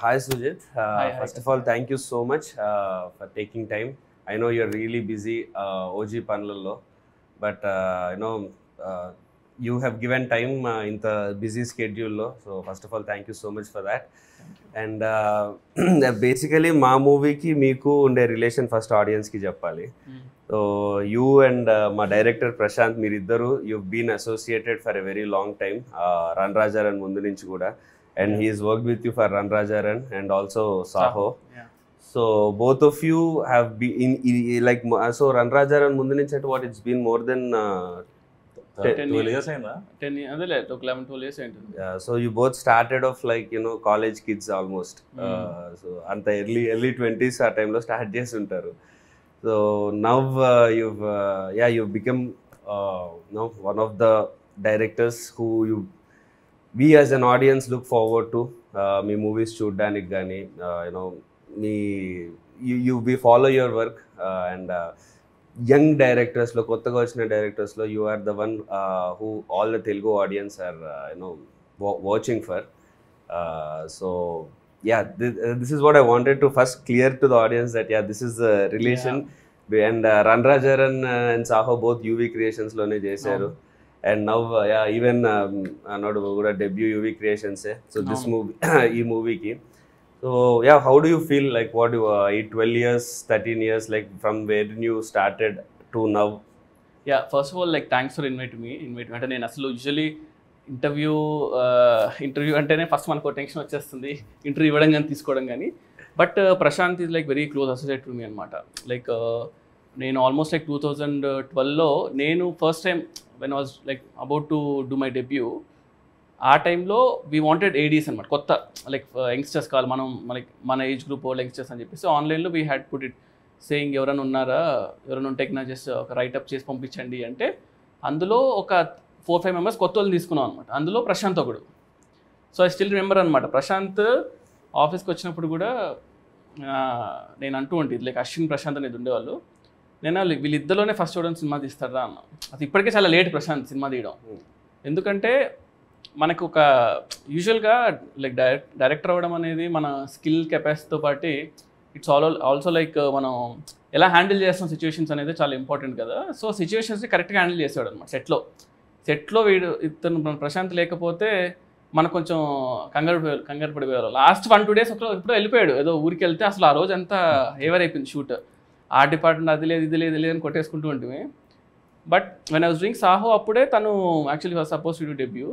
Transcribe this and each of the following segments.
Hi Sujit. First of all, thank you so much for taking time. I know you're really busy, OG Panlallo, but you have given time in the busy schedule. So first of all, thank you so much for that. And basically, మా మూవీకి మీకు ఉండే relation first ఆడియన్స్కి చెప్పాలి. So you and మా director Prashanth మీరిద్దరు you've been associated for a very long time. Run Raja Run ముందు నుంచి కూడా. And he has worked with you for Run Rajaran and also Saho. Yeah. So both of you have been like so Run Rajaran mundu nunchi at what it's been more than 12 years ainda 10 adele 11-12 years ainda. Yeah, so you both started off like college kids almost. So anta early 20s ఆ time lo start chesi untaru. So now you've become one of the directors who we as an audience look forward to మీ movies చూడడానికి కానీ we follow your work and young డైరెక్టర్స్లో కొత్తగా వచ్చిన డైరెక్టర్స్లో you are the one who all the Telugu audience are watching for. So yeah, this is what I wanted to first clear to the audience that this is the relation. And Run Rajaran and Saho both UV Creations లోనే చేశారు. And now even nadu kuda debut UV Creations so this movie ee movie ki. So how do you feel like what you 12 years 13 years like from where you started to now? First of all, like thanks for inviting me అంటే నేను అసలు usually interview అంటేనే first మనకు tension వచ్చేస్తుంది, interview ఇవ్వడం కానీ తీసుకోవడం కానీ. But Prashanth is like very close associate to me అనమాట. లైక్ నేను ఆల్మోస్ట్ లైక్ 2012లో నేను first time when I was like about to do my debut, ఆ టైంలో వీ వాంటెడ్ ఏడీస్ అనమాట, కొత్త లైక్ యంగ్స్టర్స్ కావాలి మనం మన ఏజ్ గ్రూప్ వాళ్ళు యంగ్స్టర్స్ అని చెప్పేసి ఆన్లైన్లో we had put it saying ఎవరైనా ఉన్నారా, ఎవరైనా ఉంటే నా జస్ట్ ఒక రైటప్ చేసి పంపించండి అంటే అందులో ఒక 4-5 మెంబర్స్ కొత్త వాళ్ళు తీసుకున్నాం అనమాట. అందులో ప్రశాంత్ ఒకడు. సో ఐ స్టిల్ రిమెంబర్ అనమాట, ప్రశాంత్ ఆఫీస్కి వచ్చినప్పుడు కూడా నేను అంటూ ఉంటుంది లైక్ అశ్విన్ ప్రశాంత్ అనేది ఉండేవాళ్ళు, నేను వీళ్ళిద్దరిలోనే ఫస్ట్ చూడడం సినిమా తీస్తారా అన్న. అది ఇప్పటికే చాలా లేట్ ప్రశాంత్ సినిమా తీయడం, ఎందుకంటే మనకు ఒక యూజువల్గా లైక్ డైరెక్టర్ అవ్వడం అనేది మన స్కిల్ కెపాసిటీతో పాటు ఇట్స్ ఆల్సో లైక్ మనం ఎలా హ్యాండిల్ చేస్తాం సిచ్యువేషన్స్ అనేది చాలా ఇంపార్టెంట్ కదా. సో సిచ్యువేషన్స్ని కరెక్ట్గా హ్యాండిల్ చేసేవాడు అనమాట. సెట్లో ఇతను ప్రశాంత్ లేకపోతే మనకు కొంచెం కంగారు పడిపోయారు. లాస్ట్ 1-2 days ఎప్పుడో వెళ్ళిపోయాడు, ఏదో ఊరికి వెళ్తే అసలు ఆ రోజు అంతా హేవర్ అయిపోయింది షూట్. ఆ డిపార్ట్మెంట్ అది లేదు ఇది లేదు అని కొట్టేసుకుంటూ ఉంటుంది. But when I was doing Saaho అప్పుడే తను actually was suppose to debut.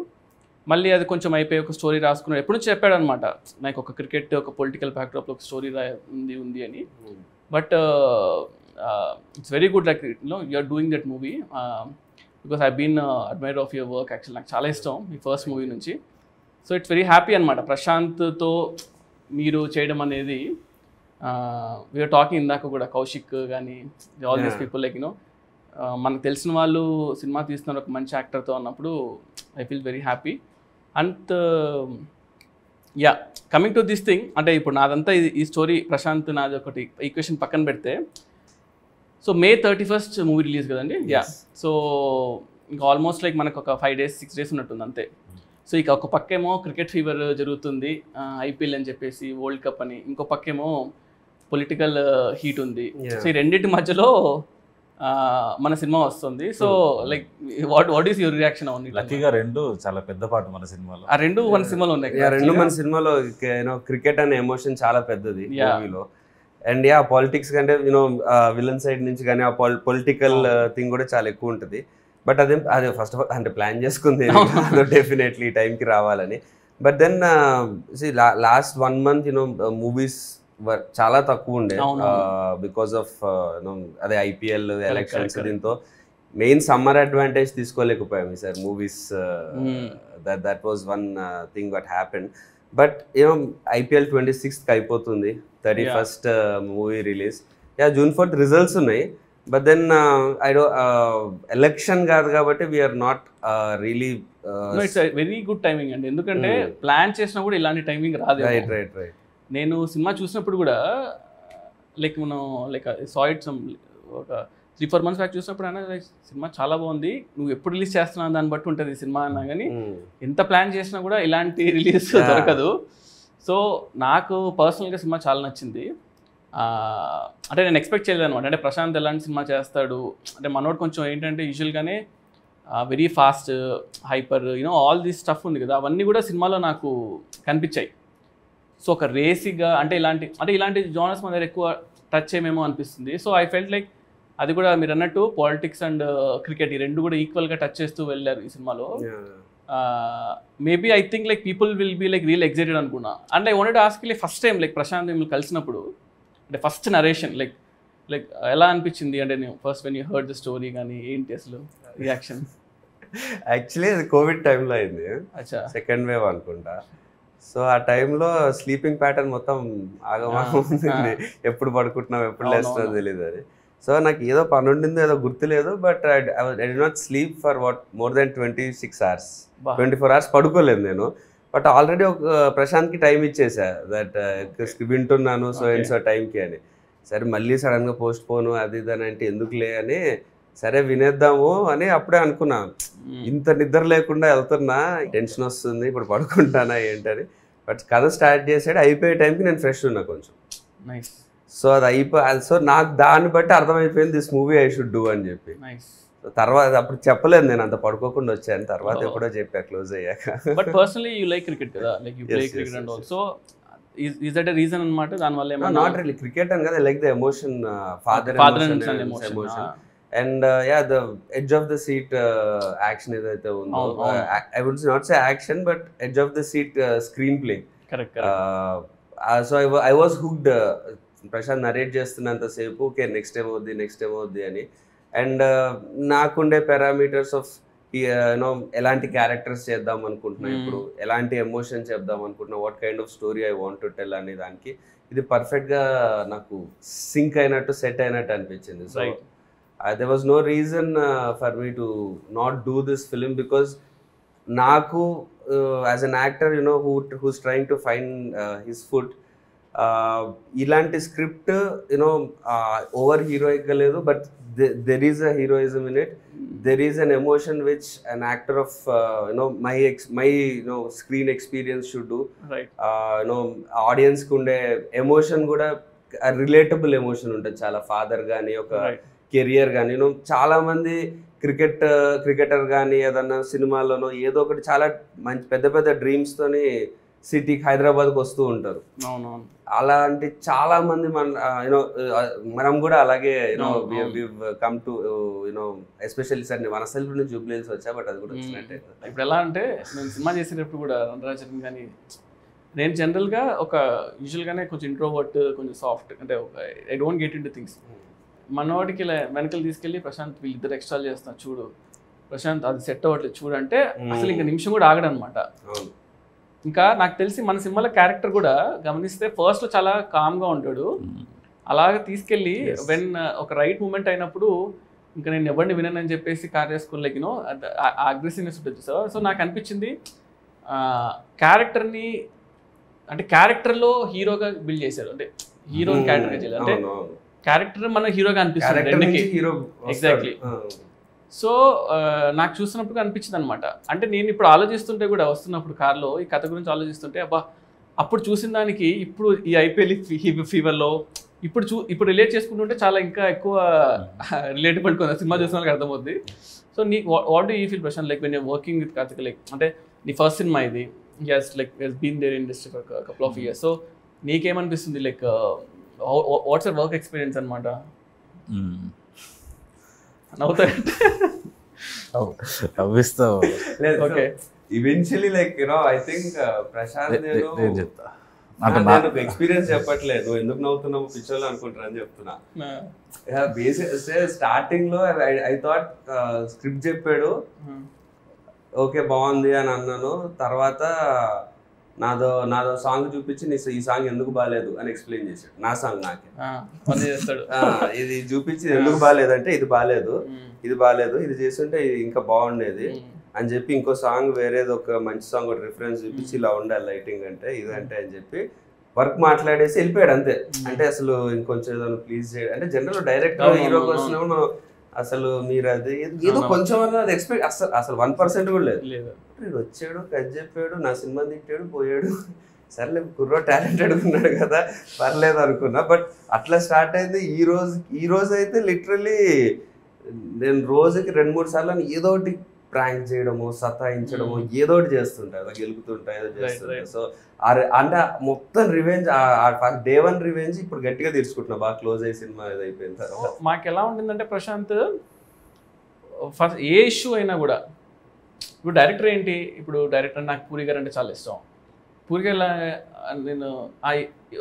మళ్ళీ అది కొంచెం అయిపోయి ఒక స్టోరీ రాసుకున్నాడు. ఎప్పుడు నుంచి చెప్పాడు అనమాట నాకు ఒక క్రికెట్ ఒక పొలిటికల్ బ్యాక్డ్రాప్లో ఒక స్టోరీ ఉంది అని. But it's very good like you are doing that movie because I been admirer of your work. Actually నాకు చాలా ఇష్టం మీ ఫస్ట్ మూవీ నుంచి. సో ఇట్స్ వెరీ హ్యాపీ అనమాట ప్రశాంత్తో మీరు చేయడం అనేది. వీఆర్ టాకింగ్ ఇందాక కూడా కౌశిక్ కానీ ఆల్ దీస్ పీపుల్ లైక్ మనకు తెలిసిన వాళ్ళు సినిమా తీస్తున్నారు ఒక మంచి యాక్టర్తో అన్నప్పుడు I feel very happy. And coming to this thing, అంటే ఇప్పుడు నాదంతా ఈ స్టోరీ ప్రశాంత్ నాది ఒకటి ఈక్వేషన్ పక్కన పెడితే, so May 31st movie release కదండి. సో ఇంకా ఆల్మోస్ట్ లైక్ మనకు ఒక 5 days 6 days ఉన్నట్టుంది అంతే. సో ఇక ఒక పక్కేమో క్రికెట్ ఫీవర్ జరుగుతుంది, ఐపీఎల్ అని చెప్పేసి, వరల్డ్ కప్ అని, ఇంకో పక్కేమో పొలిటికల్ హీట్ ఉంది. సో ఈ రెండింటి మధ్యలో మన సినిమా వస్తుంది. So like what is your reaction on it? లక్కీగా రెండు చాలా పెద్ద పార్ట్ మన సినిమాలో. ఆ రెండు మన సినిమాలో ఉన్నాయి. రెండు మన సినిమాలో క్రికెట్ అనే ఎమోషన్ చాలా పెద్దది మూవీలో. అండ్ పాలిటిక్స్ కంటే విలన్ సైడ్ నుంచి కానీ ఆ పొలిటికల్ థింగ్ కూడా చాలా ఎక్కువ ఉంటుంది. బట్ అదే ఫస్ట్ ఆఫ్ ఆల్ అంటే ప్లాన్ చేసుకుంది డెఫినెట్లీ టైంకి రావాలని. But then last 1 month movies చాలా తక్కువ ఉండే బికాస్ ఆఫ్ అదే ఐపీఎల్ ఎలక్షన్స్. దీంతో మెయిన్ సమ్మర్ అడ్వాంటేజ్ తీసుకోలేకపోయాం sir movies. That was one thing what happened. But IPL 26th అయిపోతుంది, 31st movie release. June 4th results ఉన్నాయి. బట్ దెన్ ఎలక్షన్ కాదు కాబట్టి we are not really it's very good timing అండి, ఎందుకంటే plan చేసినా కూడా ఇలాంటి టైమింగ్ రాదు. రైట్ నేను సినిమా చూసినప్పుడు కూడా లైక్ మనం లైక్ సాయిట్ ఒక 3-4 months బ్యాక్ చూసినప్పుడు అయినా సినిమా చాలా బాగుంది, నువ్వు ఎప్పుడు రిలీజ్ చేస్తున్నావు దాన్ని బట్టి ఉంటుంది సినిమా అన్నా. కానీ ఎంత ప్లాన్ చేసినా కూడా ఇలాంటి రిలీజ్ దొరకదు. సో నాకు పర్సనల్గా సినిమా చాలా నచ్చింది. అంటే నేను ఎక్స్పెక్ట్ చేయలేదు అనమాట. అంటే ప్రశాంత్ ఎలాంటి సినిమా చేస్తాడు అంటే మనోడు కొంచెం ఏంటంటే యూజువల్గానే very fast hyper all this stuff ఉంది కదా, అవన్నీ కూడా సినిమాలో నాకు కనిపించాయి. సో ఒక రేసీగా అంటే ఇలాంటి జోనర్స్ మన దగ్గర ఎక్కువ టచ్ చేయమేమో అనిపిస్తుంది. సో ఐ ఫెల్ట్ లైక్ అది కూడా మీరు అన్నట్టు పాలిటిక్స్ అండ్ క్రికెట్ ఈ రెండు కూడా ఈక్వల్గా టచ్ చేస్తూ వెళ్ళారు ఈ సినిమాలో. Maybe I think like people will be like real excited అనుకున్నా. And I wanted to ask like first time like Prashanth మిమ్మల్ని కలిసినప్పుడు అంటే ఫస్ట్ నరేషన్ లైక్ ఎలా అనిపించింది అంటే నేను first when you heard the story కానీ ఏంటి అసలు రియాక్షన్? యాక్చువల్లీ అది కోవిడ్ టైంలో అయింది, అచ్చా సెకండ్ వేవ్ అనుకుంటా. సో ఆ టైంలో స్లీపింగ్ ప్యాటర్న్ మొత్తం ఆగమాగం ఉంది, ఎప్పుడు పడుకుంటున్నాం ఎప్పుడు లేస్తున్నాం తెలియదు అది. సో నాకు ఏదో పని ఉండిందో ఏదో గుర్తులేదు, but I did not sleep for more than 26 hours, 24 hours పడుకోలేదు నేను. బట్ ఆల్రెడీ ఒక ప్రశాంత్కి టైం ఇచ్చేసా దట్ వింటున్నాను సో అండ్ సో టైంకి అని. సరే మళ్ళీ సడన్గా పోస్ట్ పోను అది ఇది అని అంటే ఎందుకులే అని సరే వినేద్దాము అని అప్పుడే అనుకున్నా. ఇంత నిద్ర లేకుండా వెళ్తున్నా, టెన్షన్ వస్తుంది ఇప్పుడు పడుకుంటానా ఏంటని. బట్ కథ స్టార్ట్ చేసాడు, అయిపోయే టైంకి నేను ఫ్రెష్ ఉన్నా కొంచెం. సో అది సో నాకు దాన్ని బట్టి అర్థమైపోయింది this movie I should do అని చెప్పి. తర్వాత అప్పుడు చెప్పలేదు నేను, అంత పడుకోకుండా వచ్చాను, తర్వాత ఎప్పుడో చెప్పా క్లోజ్ అయ్యాక. But personally you like cricket కదా, like you play cricket and also is that a reason అన్నమాట దానివల్ల ఏమన్నా? నాట్ రియల్లీ క్రికెట్ అని కదా, like the emotion, father emotion and ya the edge of the seat action ఏదైతే ఉందో, I would not say action but edge of the seat screen play. Correct. So I was hooked. Prashanth narrate చేస్తున్నంతసేపు okay next ఏమవుద్ది అని. And నాకుండే parameters of ఎలాంటి characters చేద్దాం అనుకుంటున్నా, ఇప్పుడు ఎలాంటి ఎమోషన్ చెప్దాం అనుకుంటున్నా, what kind of story I want to tell అనే దానికి ఇది పర్ఫెక్ట్గా నాకు సింక్ అయినట్టు సెట్ అయినట్టు అనిపించింది. So there was no reason for me to not do this film, because నాకు as an actor who's trying to find his foot, ఇలాంటి స్క్రిప్ట్ ఓవర్ హీరోయిక్గా లేదు, but there is a heroism in it, there is an emotion which an actor of my screen experience should do. Right. Audience కు ఉండే emotion కూడా relatable emotion ఉంటుంది చాలా, father కానీ ఒక career కానీ. చాలా మంది క్రికెటర్ కానీ ఏదన్నా సినిమాలోనో ఏదో ఒకటి చాలా మంచి పెద్ద పెద్ద డ్రీమ్స్ తోని సిటీకి హైదరాబాద్కి వస్తూ ఉంటారు. అలాంటి చాలా మంది మనం కూడా అలాగే కమ్ టు ఎస్పెషల్లీ సార్ మన సెల్ఫ్ నుంచి జూబ్లీహిల్స్ వచ్చా, బట్ అది కూడా వచ్చినట్టే. ఇప్పుడు ఎలా అంటే నేను సినిమా చేసేటప్పుడు కూడా రంగరాజన్ కానీ నేను జనరల్గా ఒక యూజువల్గానే కొంచెం ఇంట్రోవర్ట్, కొంచెం సాఫ్ట్, అంటే ఒక I don't get in to things. మనవాడికి వెనకలు తీసుకెళ్ళి ప్రశాంత్ వీళ్ళిద్దరు ఎక్స్ట్రా చేస్తున్నారు చూడు, ప్రశాంత్ అది సెట్ అవ్వట్లేదు చూడు అంటే అసలు ఇంకా నిమిషం కూడా ఆగడనమాట. ఇంకా నాకు తెలిసి మన సినిమాలో క్యారెక్టర్ కూడా గమనిస్తే ఫస్ట్లో చాలా కామ్గా ఉంటాడు, అలాగే తీసుకెళ్ళి వెన్ ఒక రైట్ మూమెంట్ అయినప్పుడు ఇంకా నేను ఎవరిని వినని చెప్పేసి కార్ చేసుకుని లైక్ అగ్రెసివ్నెస్ ఉంటుంది సార్. సో నాకు అనిపించింది క్యారెక్టర్ని అంటే క్యారెక్టర్లో హీరోగా బిల్డ్ చేశారు, అంటే హీరోని క్యారెక్టర్గా చేయాలి, అంటే క్యారెక్టర్ మన హీరోగా అనిపిస్తుంది ఎగ్జాక్ట్లీ. సో నాకు చూసినప్పుడు అనిపించింది అనమాట. అంటే నేను ఇప్పుడు ఆలోచిస్తుంటే కూడా వస్తున్నప్పుడు కార్లో ఈ కథ గురించి అబ్బా అప్పుడు చూసిన దానికి ఇప్పుడు ఈ ఐపీఎల్ ఫీవర్లో ఇప్పుడు రిలేట్ చేసుకుంటుంటే చాలా ఇంకా ఎక్కువ రిలేటబుల్ కొంత సినిమా చూసిన వాళ్ళకి అర్థమవుద్ది. సో నీ what do you feel Prashanth like when you're working with Karthik, like అంటే నీ ఫస్ట్ సినిమా ఇది, yes like has been there in industry for a couple of years, so నీకేమనిపిస్తుంది లైక్ what's your work experience అన్నమాట? నవ్విస్తావు. Okay eventually like I think Prashanth నేను చెప్తా, నాకు ఎక్స్పీరియన్స్ చెప్పట్లేదు, నువ్వు ఎందుకు నవ్వుతున్నావు పిక్చర్లో అనుకుంటున్నా అని చెప్తున్నా. స్టార్టింగ్ లో ఐ థాట్ స్క్రిప్ట్ చెప్పాడు ఓకే బాగుంది అని అన్నాను, తర్వాత నాదో సాంగ్ చూపించి ఈ సాంగ్ ఎందుకు బాగాలేదు అని ఎక్స్ప్లెయిన్ చేశాడు. నా సాంగ్ నాకే ఇది చూపించి ఎందుకు బాగాలేదంటే ఇది బాగాలేదు ఇది చేస్తుంటే ఇంకా బాగుండేది అని చెప్పి ఇంకో సాంగ్ వేరేది ఒక మంచి సాంగ్ ఒక రిఫరెన్స్ చూపించి ఇలా ఉండాలి లైటింగ్ అంటే ఇదంటే అని చెప్పి వర్క్ మాట్లాడేసి వెళ్ళిపోయాడు అంతే. అంటే అసలు ఇంకొంచెం ఏదైనా ప్లీజ్ చేయడం అంటే జనరల్ డైరెక్ట్ హీరోకి వచ్చినప్పుడు మనం అసలు మీరు అది ఏదో కొంచెం అది ఎక్స్పెక్ట్ అసలు 1% కూడా లేదు. వచ్చాడు కట్ చెప్పాడు నా సినిమా తిట్టాడు పోయాడు సర్లే కుర్రో టాలెంటెడ్ ఉన్నాడు కదా పర్లేదు అనుకున్నా. బట్ అట్లా స్టార్ట్ అయింది. ఈ రోజు అయితే లిటరల్లీ నేను రోజుకి 2-3 సార్లు ఏదో ఒకటి ప్రాంక్ చేయడము, సతాయించడము, ఏదో ఒకటి చేస్తుంటా, అలా గెలుపుతుంటా, ఏదో చేస్తుంటా. సో అంటే మొత్తం రివెంజ్, డే 1 రివెంజ్ ఇప్పుడు గట్టిగా తీర్చుకుంటున్నా, బాగా క్లోజ్ అయ్యి సినిమా ఇది అయిపోయిన తర్వాత. మాకు ఎలా ఉండిందంటే ప్రశాంత్, ఫస్ట్ ఏ ఇష్యూ అయినా కూడా, ఇప్పుడు డైరెక్టర్ ఏంటి, ఇప్పుడు డైరెక్టర్ నాకు పూరి గారు అంటే చాలా ఇష్టం. పూరి గారు నేను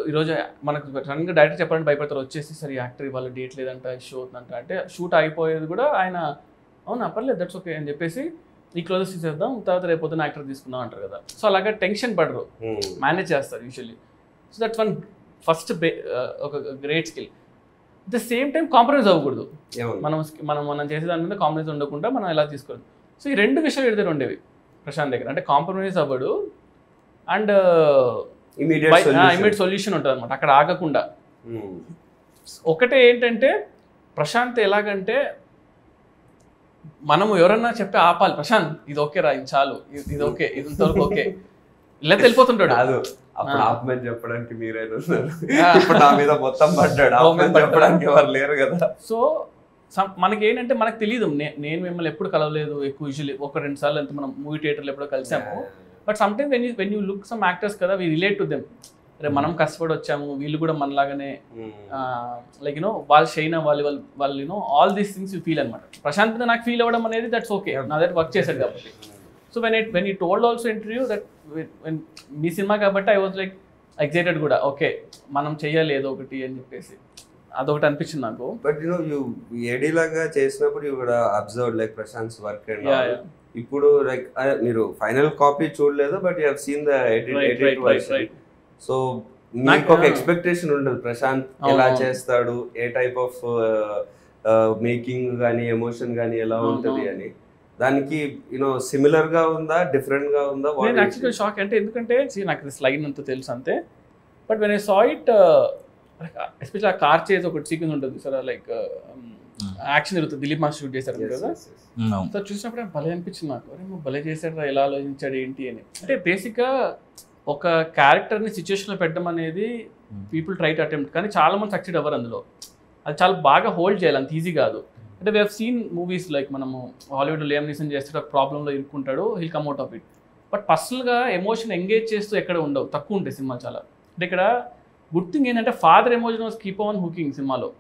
ఈరోజు మనకు సడన్గా డైరెక్టర్ చెప్పాలంటే భయపడతారు, వచ్చేసి సరే యాక్టర్ ఇవాళ డేట్ లేదంట, ఇష్యూ అవుతుందంట అంటే షూట్ అయిపోయేది కూడా ఆయన అవునా పర్లేదు దట్స్ ఓకే అని చెప్పేసి ఈ క్లోజెస్ తీసేద్దాం, తర్వాత రేపు పొద్దున యాక్టర్ తీసుకుందాం అంటారు కదా. సో అలాగా టెన్షన్ పడరు, మేనేజ్ చేస్తారు usually. So that's one first ఒక great skill. At the same time compromise అవ్వకూడదు. మనం చేసే దాని మీద కాంప్రమైజ్ ఉండకుండా మనం ఎలా తీసుకోవాలి. సో ఈ 2 విషయాలు ఎదురు ఉండేవి ప్రశాంత్ దగ్గర. అంటే కాంప్రమైజ్ అవ్వడు అండ్ ఇమీడియట్ సొల్యూషన్ ఉంటుంది అనమాట, అక్కడ ఆగకుండా. ఒకటే ఏంటంటే ప్రశాంత్ ఎలాగంటే, మనము ఎవరన్నా చెప్పి ఆపాలి, ప్రశాంత్ ఇది ఓకే రా, ఇది చాలు, ఇది ఓకే, ఇది ఇంతవరకు ఓకే, ఇలా వెళ్ళిపోతుంటాడు. అప్పుడు ఆపమని చెప్పడానికి మీరైనా ఇప్పుడు నా మీద మొత్తం పడ్డాడు, చెప్పడానికి ఎవరు లేరు కదా. సో మనకి ఏంటంటే మనకు తెలియదు, నేను మిమ్మల్ని ఎప్పుడు కలవలేదు ఎక్కువ, యూజువల్లీ 1-2 సార్లు అంత మనం మూవీ థియేటర్లో ఎప్పుడో కలిసాము. But some times when you look some actors కదా, వీ రిలేట్ టు దెమ్. అరే మనం కష్టపడి వచ్చాము, వీళ్ళు కూడా మనలాగానే లైక్ యూనో వాళ్ళు షైన్ అవ్వాలి, వాళ్ళు you know all these things you feel అనమాట. ప్రశాంత్ నాకు ఫీల్ అవ్వడం అనేది దట్స్ ఓకే, నా దగ్గర వర్క్ చేశాడు కాబట్టి. So when you told also interview that me cinema కాబట్టి ఐ వాజ్ లైక్ ఎక్సైటెడ్ కూడా, ఓకే మనం చెయ్యాలి ఏదో ఒకటి అని చెప్పేసి, అదొకటి అనిపించింది నాకు. బట్ యు ఏడీ లాగా చేసినప్పుడు యు కూడా observe like Prashanth's work and ఇప్పుడు లైక్ మీరు ఫైనల్ కాపీ చూడలేదు, but you have seen the edit version. So నాకు ఒక ఎక్స్పెక్టేషన్ ఉండదు ప్రశాంత్ ఎలా చేస్తాడు, ఏ టైప్ ఆఫ్ మేకింగ్ కానీ ఎమోషన్ కానీ ఎలా ఉంటుంది అని. దానికి యూనో సిమిలర్ గా ఉందా, డిఫరెంట్ గా ఉందా? నేను యాక్చువల్గా షాక్ అంటే, ఎందుకంటే నాకు స్లైడ్ అంతా తెలుసు అంతే, but when I saw it especially ఆ కార్ చేసి ఒకటి సీక్వెన్స్ ఉంటుంది సార్, లైక్ యాక్షన్ జరుగుతుంది, దిలీప్ మాస్టర్ షూట్ చేశారు కదా. సో చూసినప్పుడు భలే అనిపించింది నాకు, అరే భలే చేశాడు, ఎలా ఆలోచించాడు ఏంటి అని. అంటే బేసిక్గా ఒక క్యారెక్టర్ని సిచ్యువేషన్లో పెట్టడం అనేది పీపుల్ ట్రై టు అటెంప్ట్, కానీ చాలా మంది సక్సెడ్ అవ్వరు అందులో. అది చాలా బాగా హోల్డ్ చేయాలి, అంత ఈజీ కాదు. అంటే we have seen movies like మనము హాలీవుడ్ లియామ్ నీసన్ చేస్తే ఒక ప్రాబ్లంలో ఇరుక్కుంటాడు, he'll come out of it. But పర్సనల్గా ఎమోషన్ ఎంగేజ్ చేస్తూ ఎక్కడ ఉండవు, తక్కువ ఉంటాయి సినిమా చాలా. అంటే ఇక్కడ గుడ్ థింగ్ ఏంటంటే father emotion was keep on hooking సినిమాలో.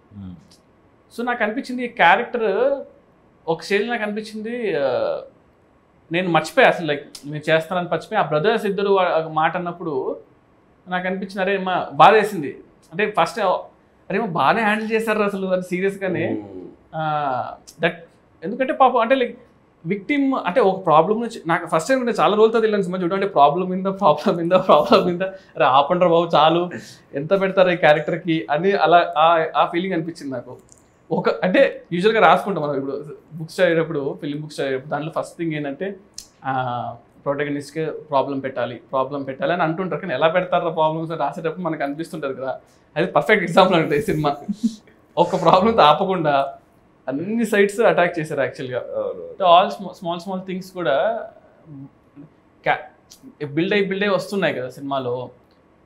సో నాకు అనిపించింది ఈ క్యారెక్టర్ ఒక స్టేజ్ నాకు అనిపించింది, నేను మర్చిపోయా అసలు, లైక్ మీరు చేస్తానని మర్చిపోయి ఆ బ్రదర్స్ ఇద్దరు మాట అన్నప్పుడు నాకు అనిపించింది, అరే మా బాధ వేసింది. అంటే ఫస్ట్ అరే మా బాగానే హ్యాండిల్ చేశారు అసలు అని సీరియస్గానే. దట్ ఎందుకంటే పాపం అంటే లైక్ విక్టిమ్ అంటే ఒక ప్రాబ్లమ్ నుంచి నాకు ఫస్ట్ టైం చాలా రోజులతో తెలియని సినిమా చూడండి, ప్రాబ్లం మీద అరే ఆపండ్రా బాబు చాలు, ఎంత పెడతారు ఈ క్యారెక్టర్కి అని అలా ఆ ఫీలింగ్ అనిపించింది నాకు. ఒక అంటే యూజువల్గా రాసుకుంటాం మనం ఇప్పుడు బుక్స్ చదివేటప్పుడు, ఫిలిం బుక్స్ చదివేటప్పుడు, దాంట్లో ఫస్ట్ థింగ్ ఏంటంటే ప్రొటగనిస్ట్కి ప్రాబ్లం పెట్టాలి అని అంటుంటారు, కానీ ఎలా పెడతారు ప్రాబ్లమ్స్ రాసేటప్పుడు మనకు అనిపిస్తుంటారు కదా. అది పర్ఫెక్ట్ ఎగ్జాంపుల్ అంటే ఈ సినిమా ఒక ప్రాబ్లంతో ఆపకుండా అన్ని సైడ్స్ అటాక్ చేశారు యాక్చువల్గా. ఆల్ స్మాల్ థింగ్స్ కూడా బిల్డ్ అయ్యి వస్తున్నాయి కదా సినిమాలో.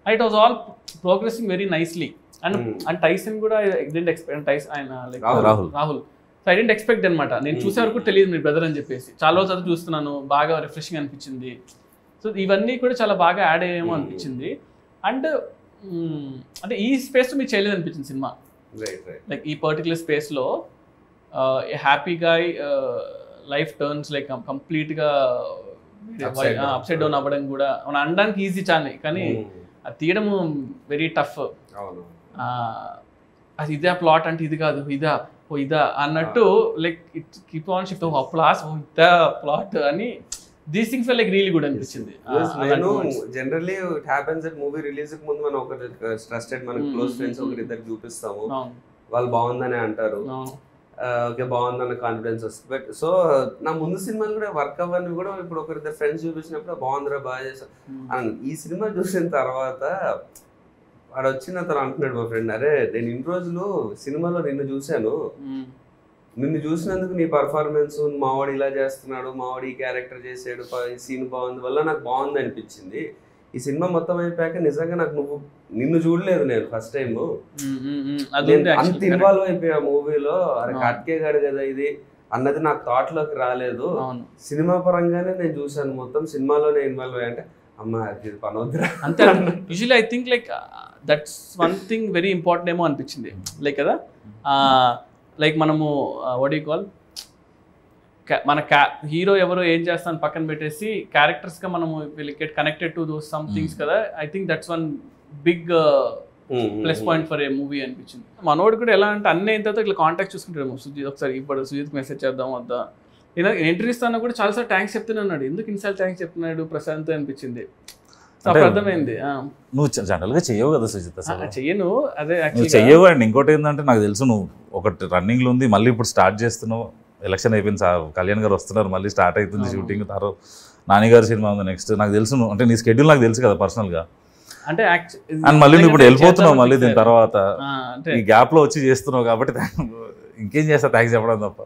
It was all progressing very nicely. And Tyson కూడా డిడెంట్ ఎక్స్పెక్ట్, ఆయన like Rahul, so I didn't expect అనమాట. నేను చూసే వరకు తెలియదు మీ బ్రదర్ అని చెప్పేసి, చాలా రోజులు అది చూస్తున్నాను, బాగా రిఫ్రెషింగ్ అనిపించింది. సో ఇవన్నీ కూడా చాలా బాగా యాడ్ అయ్యేమో అనిపించింది. అండ్ అంటే ఈ స్పేస్లో మీరు చేయలేదు అనిపించింది సినిమా, లైక్ ఈ పర్టికులర్ స్పేస్లో happy guy life turns like కంప్లీట్గా అప్సైడ్ డౌన్ అవ్వడం కూడా మనం అనడానికి ఈజీ చాలా, కానీ అది తీయడం వెరీ టఫ్. అది ఇదే ప్లాట్ అంటే ఇది కాదు, ఇదా అన్నట్టు like it keep on shift plus ఇదా ప్లాట్ అని. These things like really good అనిపించింది. నేను generally it happens that movie release కి ముందు మనం ఒక ట్రస్టెడ్ మన క్లోజ్ ఫ్రెండ్స్ ఒకరిద్దరు చూపిస్తాము, వాళ్ళు బాగుందని అంటారు, ఓకే బాగుందన్న కాన్ఫిడెన్స్ వస్తుంది. బట్ సో నా ముందు సినిమాలు కూడా వర్క్ అవ్వని కూడా ఇప్పుడు ఒకరిద్దరు ఫ్రెండ్స్ చూపించినప్పుడు బాగుందిరా బాగా చేసాం. ఈ సినిమా చూసిన తర్వాత వాడు వచ్చిన అతను అంటున్నాడు మా ఫ్రెండ్, అరే నేను ఇన్ని రోజులు సినిమాలో నిన్ను చూశాను, నిన్ను చూసినందుకు నీ పర్ఫార్మెన్స్, మావాడు ఇలా చేస్తున్నాడు, మావాడు ఈ క్యారెక్టర్ చేసాడు, సీన్ బాగుంది వల్ల నాకు బాగుంది అనిపించింది. ఈ సినిమా మొత్తం అయిపోయాక నిజంగా నాకు నిన్ను చూడలేదు నేను ఫస్ట్ టైం, అంత ఇన్వాల్వ్ అయిపోయా మూవీలో. అరే కట్కే గాడు కదా ఇది అన్నది నాకు థాట్ లోకి రాలేదు. సినిమా పరంగానే నేను చూసాను మొత్తం, సినిమాలోనే ఇన్వాల్వ్ అయ్యా. అంటే అమ్మా ఇది పనొద్దురా అంతే. Usually I think like that's one thing very important ఏమో అనిపించింది. లైక్ కదా లైక్ మనము వాట్ యు కాల్ మన హీరో ఎవరో ఏం చేస్తాను పక్కన పెట్టేసి క్యారెక్టర్స్గా మనము will get connected to those some things కదా. I think that's one big plus point for a movie అనిపించింది. మనోడు కూడా ఎలా అంటే అన్నీ అయిన తర్వాత ఇట్లా కాంటాక్ట్ చూసుకుంటాడు. సుజిత్ ఒకసారి ఇప్పుడు సుజిత్కి మెసేజ్ చేద్దాం వద్దా, నేను ఇంటర్వ్యూ ఇస్తాను కూడా చాలాసార్లు థ్యాంక్స్ చెప్తూనే ఉన్నాడు. ఎందుకు ఇన్సార్లు థ్యాంక్స్ చెప్తున్నాడు ప్రశాంత్ అనిపించింది. అప్పుడు అర్థమైంది నువ్వు జనరల్గా చెయ్యవు కదా సుజిత్, చెయ్యను. అదే నువ్వు చెయ్యవు. అండ్ ఇంకోటి ఏంటంటే నాకు తెలుసు నువ్వు ఒకటి రన్నింగ్లో ఉంది, మళ్ళీ ఇప్పుడు స్టార్ట్ చేస్తున్నావు. ఎలక్షన్ అయిపోయింది, కళ్యాణ్ గారు వస్తున్నారు, మళ్ళీ స్టార్ట్ అవుతుంది షూటింగ్. తర్వాత నానిగారి సినిమా ఉంది నెక్స్ట్. నాకు తెలుసు నువ్వు అంటే నీ స్కెడ్యూల్ నాకు తెలుసు కదా పర్సనల్గా. అంటే అండ్ మళ్ళీ నువ్వు ఇప్పుడు వెళ్ళిపోతున్నావు, మళ్ళీ దీని తర్వాత ఈ గ్యాప్ లో వచ్చి చేస్తున్నావు కాబట్టి ఇంకేం చేస్తా థ్యాంక్స్ చెప్పడం తప్ప.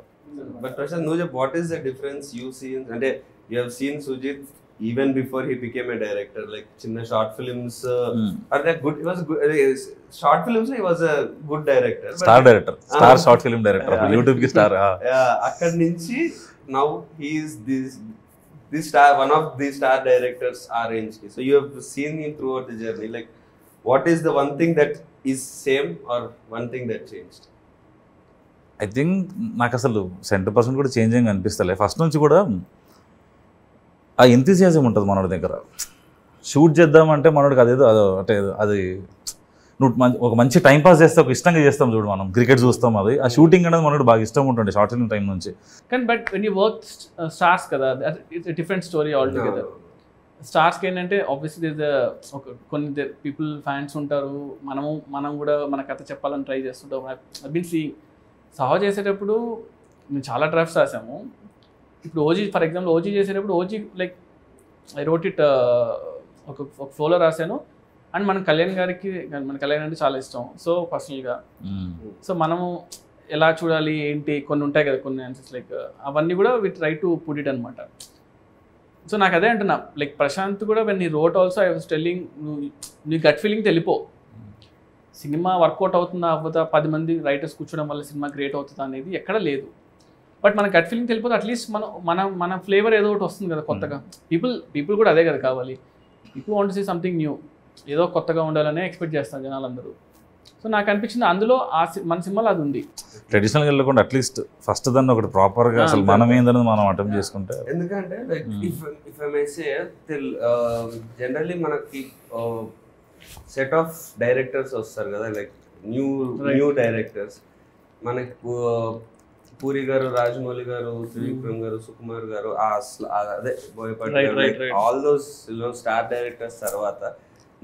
బట్ ప్రశాంత్ నువ్వు చెప్పు, what is the difference you seen, అంటే you have seen Sujeeth even before he became a director, like chinna short films are that good, he was good, short films he was a good director, star director, star short film director, YouTube ki star. Akkad nunchi now he is this star, one of the star directors our range. So you have seen him throughout the journey, like what is the one thing that is same or one thing that changed? I think నాకు అసలు 100% కూడా changing అనిపిస్తలే. First నుంచి కూడా ఆ ఎంతూసియాజం ఉంటుంది మనోడి దగ్గర. Shoot చేద్దామంటే మనోడికి అదేదో అంటే అది నువ్వు ఒక మంచి టైం పాస్ చేస్తే ఒక ఇష్టంగా చేస్తాం చూడు, మనం క్రికెట్ చూస్తాం, అది ఆ షూటింగ్ అనేది మనోడు బాగా ఇష్టం ఉంటుంది షార్ట్ ఫిల్మ్ టైం నుంచి. కానీ but when you work stars కదా, it's different story all together. స్టార్స్కి ఏంటంటే ఆబ్వియస్లీ ఒక కొన్ని పీపుల్ ఫ్యాన్స్ ఉంటారు, మనం కూడా మన కథ చెప్పాలని ట్రై చేస్తుంటాం. ఐ బీన్ సీయింగ్ సహా చేసేటప్పుడు మేము చాలా డ్రాఫ్ట్స్ రాసాము. ఇప్పుడు ఓజీ ఫర్ ఎగ్జాంపుల్ ఓజీ చేసేటప్పుడు OG like I wrote it ఒక ఫ్లోలో రాశాను. అండ్ మన కళ్యాణ్ అంటే చాలా ఇష్టం. సో పర్సనల్గా సో మనము ఎలా చూడాలి ఏంటి కొన్ని ఉంటాయి కదా, కొన్ని ఆన్సర్స్ లైక్ అవన్నీ కూడా we try to put it అనమాట. సో నాకు అదే అంటున్నా, లైక్ ప్రశాంత్ కూడా వెన్ నీ wrote also I was telling, నీ గట్ ఫీలింగ్ వెళ్ళిపో. సినిమా వర్కౌట్ అవుతుందా అవ్వదా, 10 మంది రైటర్స్ కూర్చోవడం వల్ల సినిమా క్రియేట్ అవుతుందా అనేది ఎక్కడ లేదు. బట్ మన గట్ ఫీలింగ్ తెలిపోతే అట్లీస్ట్ మన ఫ్లేవర్ ఏదో ఒకటి వస్తుంది కదా కొత్తగా. పీపుల్ కూడా అదే కదా కావాలి. People want to see something new, ఏదో కొత్తగా ఉండాలనే ఎక్స్పెక్ట్ చేస్తాను జనాలందరూ. సో నాకు అనిపించింది అందులో మన సినిమాలో అది ఉంది. ట్రెడిషనల్గా వెళ్ళకుండా అట్లీస్ట్ ఫస్ట్ దాన్ని ఒకటి ప్రాపర్గా అసలు మనం ఏందనేది మనం అటెంప్ట్ చేసుకుంటే. ఎందుకంటే like if I may say generally మనకి సెట్ ఆఫ్ డైరెక్టర్స్ వస్తారు కదా, లైక్ న్యూ డైరెక్టర్స్. మనకి పూరి గారు, రాజమౌళి గారు, త్రివిక్రమ్ గారు, సుకుమార్ గారు, అదే Boyapati, all those star directors తర్వాత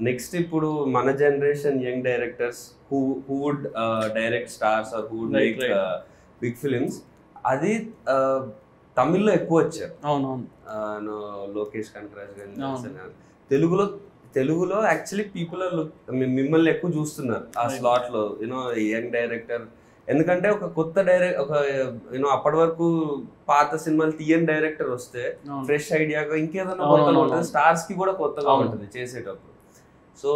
నెక్స్ట్ ఇప్పుడు మన generation young directors who would direct stars or who would make big films. అది తమిళ్లో ఎక్కువ వచ్చారు. అవునవును, లోకేష్ కనకరాజ్ గారు. తెలుగులో యాక్చువల్లీ పీపుల్ మిమ్మల్ని ఎక్కువ చూస్తున్నారు ఆ స్లాట్ లో, యూనో యంగ్ డైరెక్టర్. ఎందుకంటే ఒక కొత్త ఒక అప్పటి వరకు పాత సినిమాలు తీయని డైరెక్టర్ వస్తే ఫ్రెష్ ఐడియాగా ఇంకేదైనా కొత్తగా ఉంటుంది, స్టార్స్ కి కూడా కొత్తగా ఉంటుంది చేసేటప్పుడు. సో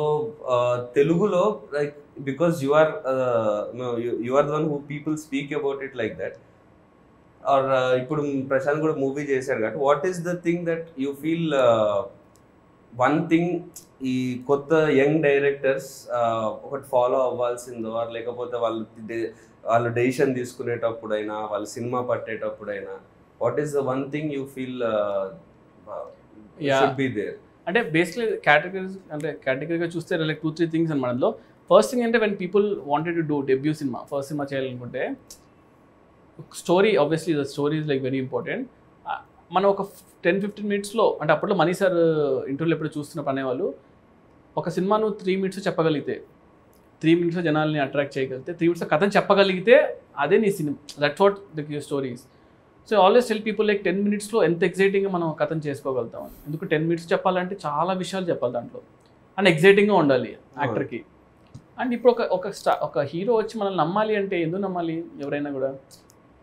తెలుగులో like because you are the one who people speak about it like that. Or ఇప్పుడు ప్రశాంత్ కూడా మూవీ చేశాడు కాబట్టి what is the thing that you feel one thing ఈ కొత్త యంగ్ డైరెక్టర్స్ ఒకటి ఫాలో అవ్వాల్సిందో, లేకపోతే వాళ్ళు డెసిషన్ తీసుకునేటప్పుడైనా, వాళ్ళు సినిమా పట్టేటప్పుడైనా, what is the one thing you feel should be there? అంటే బేసిక్లీ కేటగిరీగా చూస్తే లైక్ 2-3 థింగ్స్ అనమాట. అందులో ఫస్ట్ థింగ్ అంటే when people wanted to do debut సినిమా, ఫస్ట్ సినిమా చేయాలనుకుంటే story, obviously the story is like very important. మనం ఒక 10-15 మినిట్స్లో, అంటే అప్పట్లో మనీ సార్ ఇంటర్వ్యూలో ఎప్పుడు చూస్తున్నప్పుడు అనేవాళ్ళు, ఒక సినిమా నువ్వు 3 మినిట్స్ చెప్పగలిగితే, 3 మినిట్స్లో జనాల్ని అట్రాక్ట్ చేయగలిగితే, 3 మినిట్స్లో కథను చెప్పగలిగితే అదే నీ cinema. That's what the stories. So always tell people like 10 మినిట్స్లో ఎంత ఎగ్జైటింగ్గా మనం కథను చేసుకోగలుగుతాం. ఎందుకు 10 మినిట్స్ చెప్పాలంటే చాలా విషయాలు చెప్పాలి దాంట్లో, అండ్ ఎగ్జైటింగ్గా ఉండాలి యాక్టర్కి. అండ్ ఇప్పుడు ఒక హీరో వచ్చి మనల్ని నమ్మాలి అంటే ఎందుకు నమ్మాలి ఎవరైనా కూడా?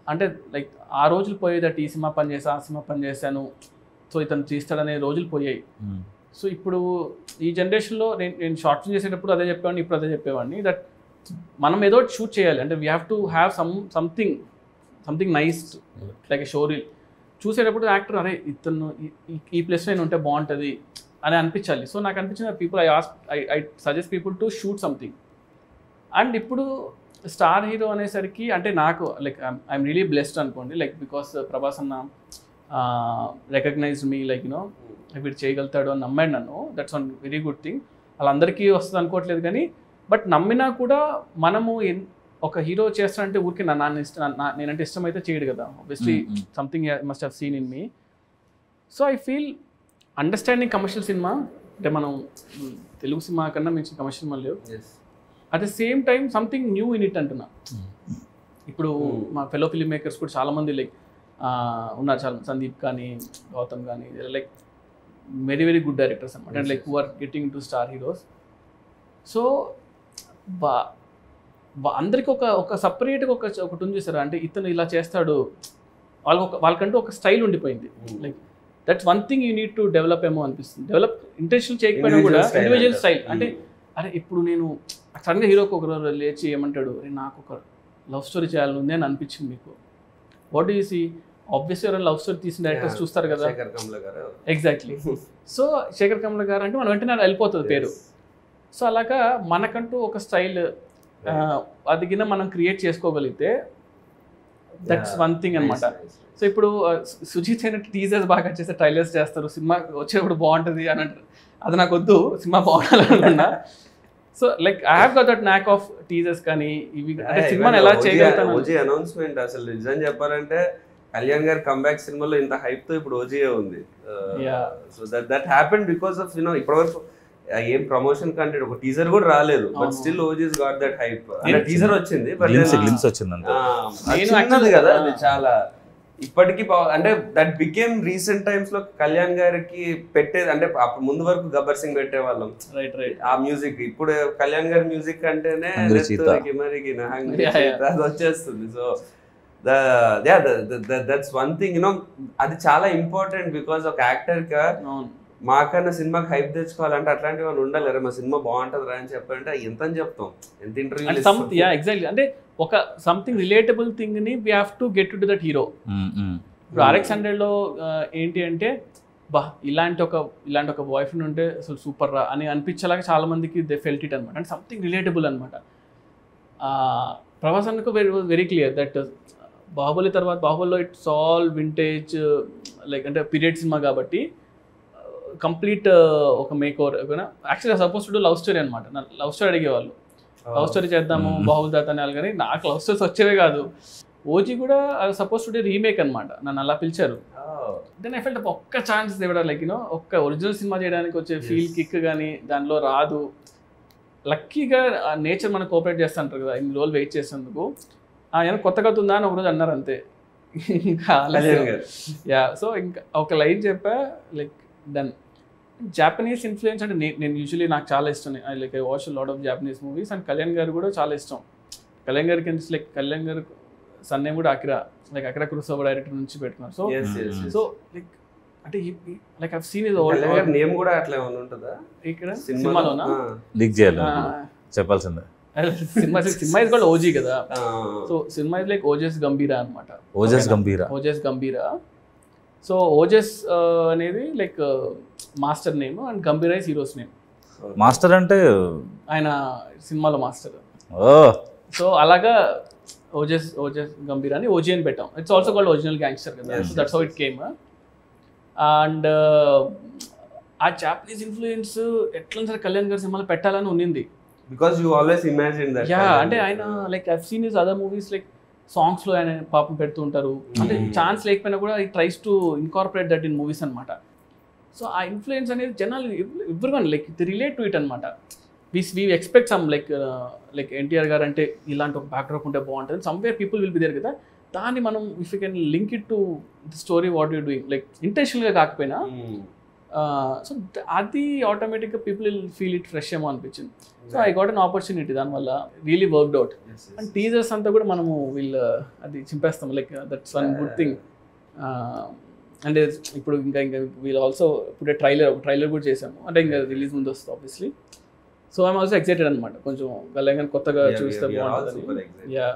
అంటే లైక్ ఆ రోజులు పోయేదట్టు ఈ సినిమా పని చేసా, ఆ సినిమా పని చేశాను, సో ఇతను తీస్తాడనే రోజులు పోయాయి. సో ఇప్పుడు ఈ జనరేషన్లో నేను షార్ట్ ఫిల్మ్ చేసేటప్పుడు అదే చెప్పేవాడిని, ఇప్పుడు అదే చెప్పేవాడిని, దట్ మనం ఏదో షూట్ చేయాలి అంటే we have to have something nice like a show reel. చూసేటప్పుడు యాక్టర్ అరే ఇతను ఈ ప్లేస్లో నేను ఉంటే బాగుంటుంది అని అనిపించాలి. సో నాకు అనిపించిన people I suggest people to shoot something. And ఇప్పుడు స్టార్ హీరో అనేసరికి అంటే నాకు లైక్ ఐఎమ్ రియలీ బ్లెస్డ్ అనుకోండి, లైక్ బికాస్ ప్రభాస్ అన్న రికగ్నైజ్డ్ మీ, లైక్ యూనో వీడు చేయగలుగుతాడు అని నమ్మాడు నన్ను. That's one very good thing. వాళ్ళందరికీ వస్తుంది అనుకోవట్లేదు కానీ, బట్ నమ్మినా కూడా మనము ఒక హీరో చేస్తానంటే ఊరికి నేనంటే ఇష్టం అయితే చేయడు కదా, obviously something must have seen in me. So I feel understanding commercial cinema అంటే మనం తెలుగు సినిమా కన్నా మించిన కమర్షియల్ సినిమా లేవు. At the same time something new in it అంటున్నా. ఇప్పుడు మా ఫెలో ఫిల్మ్ మేకర్స్ కూడా చాలామంది లైక్ ఉన్నారు, చాలా సందీప్ కానీ గౌతమ్ కానీ like very very good directors అనమాట, and like who are getting to star heroes. So అందరికి ఒక సపరేట్గా ఒకటి ఉంది చూసారా, అంటే ఇతను ఇలా చేస్తాడు, వాళ్ళకంటూ ఒక స్టైల్ ఉండిపోయింది. Like that's one thing you need to develop ఏమో అనిపిస్తుంది. డెవలప్ ఇంటెన్షన్ చేయకపోయినా కూడా ఇండివిజువల్ స్టైల్. అంటే అరే ఇప్పుడు నేను సడన్గా హీరోకి ఒక రోజు లేచి ఏమంటాడు, నాకు ఒక లవ్ స్టోరీ చేయాలని ఉంది అని అనిపించింది మీకు, what do you see? Obviously ఎవరైనా లవ్ స్టోరీ తీసిన డైరెక్టర్స్ చూస్తారు కదా. ఎగ్జాక్ట్లీ. సో శేఖర్ కమల గారు అంటే మనం వెంటనే వెళ్ళిపోతుంది పేరు. సో అలాగా మనకంటూ ఒక స్టైల్ అది కింద మనం క్రియేట్ చేసుకోగలిగితే దట్స్ వన్ థింగ్ అనమాట. సో ఇప్పుడు సుజిత్ అయిన టీజర్స్ బాగా చేస్తే ట్రైలర్స్ చేస్తారు, సినిమా వచ్చేప్పుడు బాగుంటుంది అని అంటారు. అది నాకు వద్దు, సినిమా బాగుండాలనుకున్నా. So like I have got that knack of teasers కానీ ఇవి, అంటే సినిమాని ఎలా చేయగలుగుతాను. ఓజీ అనౌన్స్మెంట్ అసలు నిజం చెప్పాలంటే కళ్యాణ్ గారి కంబ్యాక్ సినిమాలో ఇంత హైప్ తో ఇప్పుడు ఓజీ ఉంది. So that happened because of you know ఇప్పటివరకు ఏం ప్రమోషన్ కంటెంట్ ఒక టీజర్ కూడా రాలేదు, but still OGs got that hype. అంటే టీజర్ వచ్చింది, బట్ గ్లిమ్స్ వచ్చింది అంతే కదా. అది చాలా ఇప్పటికీ అంటే దట్ బికేమ్ రీసెంట్ టైమ్స్ లో కళ్యాణ్ గారికి పెట్టేది. అంటే అప్పుడు ముందు వరకు గబ్బర్ సింగ్ పెట్టేవాళ్ళం ఆ మ్యూజిక్. ఇప్పుడు కళ్యాణ్ గారి మ్యూజిక్ అంటేనే అది వచ్చేస్తుంది. So that's one thing you know, అది చాలా ఇంపార్టెంట్. బికాస్ ఒక యాక్టర్ గా మాకన్నా సినిమాకి హైప్ తెచ్చుకోవాలంటే అట్లాంటివి వాళ్ళు ఉండాలి. మా సినిమా బాగుంటుంది రా అని చెప్పాలంటే ఎంత అని చెప్తాం, ఎంత ఇంటర్వ్యూ. ఎగ్జాక్ట్లీ, అంటే ఒక సంథింగ్ రిలేటబుల్ థింగ్ ని we have to get to that hero. ఇప్పుడు RX100లో ఏంటి అంటే ఇలాంటి ఒక బాయ్ ఫ్రెండ్ ఉంటే అసలు సూపర్ రా అని అనిపించేలాగా చాలా మందికి దే ఫెల్ట్ ఇట్ అనమాట. అంటే సంథింగ్ రిలేటబుల్ అనమాట. ప్రభాస్ అన్నకు వెరీ క్లియర్ దట్ బాహుబలి తర్వాత బాహుబలిలో ఇట్స్ ఆల్ వింటేజ్ లైక్ అంటే పీరియడ్ సినిమా కాబట్టి కంప్లీట్ ఒక మేక్ ఓవర్. యాక్చువల్గా సపోజ్ టు లవ్ స్టోరీ అనమాట. లవ్ స్టోరీ అడిగేవాళ్ళు, లవ్ స్టోరీ చేద్దాము బాహుబలి దాత అనేవాళ్ళు, కానీ నాకు లవ్ స్టోరీస్ వచ్చేవే కాదు. ఓజీ కూడా సపోజ్ టు రీమేక్ అనమాట, నన్ను అలా పిలిచారు. దెన్ ఐ ఫెల్ట్ ఒక్క ఛాన్స్ ఇవ్వడం లైక్ యూనో ఒక్క ఒరిజినల్ సినిమా చేయడానికి వచ్చే ఫీల్ కిక్ కానీ దానిలో రాదు. లక్కీగా నేచర్ మనకు కోఆపరేట్ చేస్తుంటారు కదా, ఇన్ని రోజులు వెయిట్ చేసేందుకు. ఏమైనా కొత్త కథ ఉందా అని ఒకరోజు అన్నారు అంతే. ఇంకా సో ఇంకా ఒక లైన్ చెప్పా, లైక్ డన్. జాపనీస్ ఇన్ఫ్లుయెన్స్ అంటే నేను యూజువలీ నాకు చాలా ఇష్టం. Like I watch lot of Japanese movies. And Kalyan గారు కూడా చాలా ఇష్టం. కళ్యాణ్ గారికి లైక్ కళ్యాణ్ గారు సన్ నేమ్ కూడా Akira, like Akira Kurosawa director నుంచి పెట్టుకున్నారు. సో లైక్ అంటే like I scene is name కూడా అట్లా ఉంటుందా ఇక్కడ సినిమాలోనా లీక్ చేయాలి చెప్పాల్సిందే. సినిమా ఇస్ కాల్డ్ ఓజీ కదా. So cinema is like Ojas గంభీరా అనమాట. ఓజస్ గంభీరా. సో ఓజస్ అనేది like master name and గంభీరా is heroes name. Master అంటే ఆయన సినిమాలో మాస్టర్. సో అలాగా ఓజస్ గంభీరా అని ఓజీ అని పెట్టాం. It's also called original gangster కదా. So that's how it came. And ఆ జాపనీస్ ఇన్ఫ్లుయెన్స్ ఎట్లా సరే కళ్యాణ్ గారి సినిమాలో పెట్టాలని ఉన్నింది. Because you always imagine that. అంటే ఆయన like I seen his other movies like songs లో ఆయన పాపం పెడుతూ ఉంటారు. అంటే ఛాన్స్ లేకపోయినా కూడా ఈ tries to incorporate that in movies అనమాట. సో ఆ ఇన్ఫ్లుయెన్స్ అనేది జనాలు everyone like the relate to it అనమాట. We expect some like NTR గారు అంటే ఇలాంటి ఒక బ్యాక్డ్రాప్ ఉంటే బాగుంటుంది. Somewhere people will be there కదా. దాన్ని మనం if you can link it to the story what you doing like ఇంటెన్షనల్గా కాకపోయినా, సో అది ఆటోమేటిక్గా people will feel it fresh ఏమో అనిపించింది. So I got an opportunity, దానివల్ల really worked out. And teasers అంతా కూడా మనము అది చింపేస్తాం. Like that's one good thing. అంటే ఇప్పుడు ఇంకా వీళ్ళు ఆల్సో ఇప్పుడు ట్రైలర్ కూడా చేసాము, అంటే ఇంకా రిలీజ్ ముందు వస్తుంది obviously. So I'm also excited అనమాట, కొంచెం కళ్యాణ్ కొత్తగా చూస్తే బాగుంటుంది. Yeah,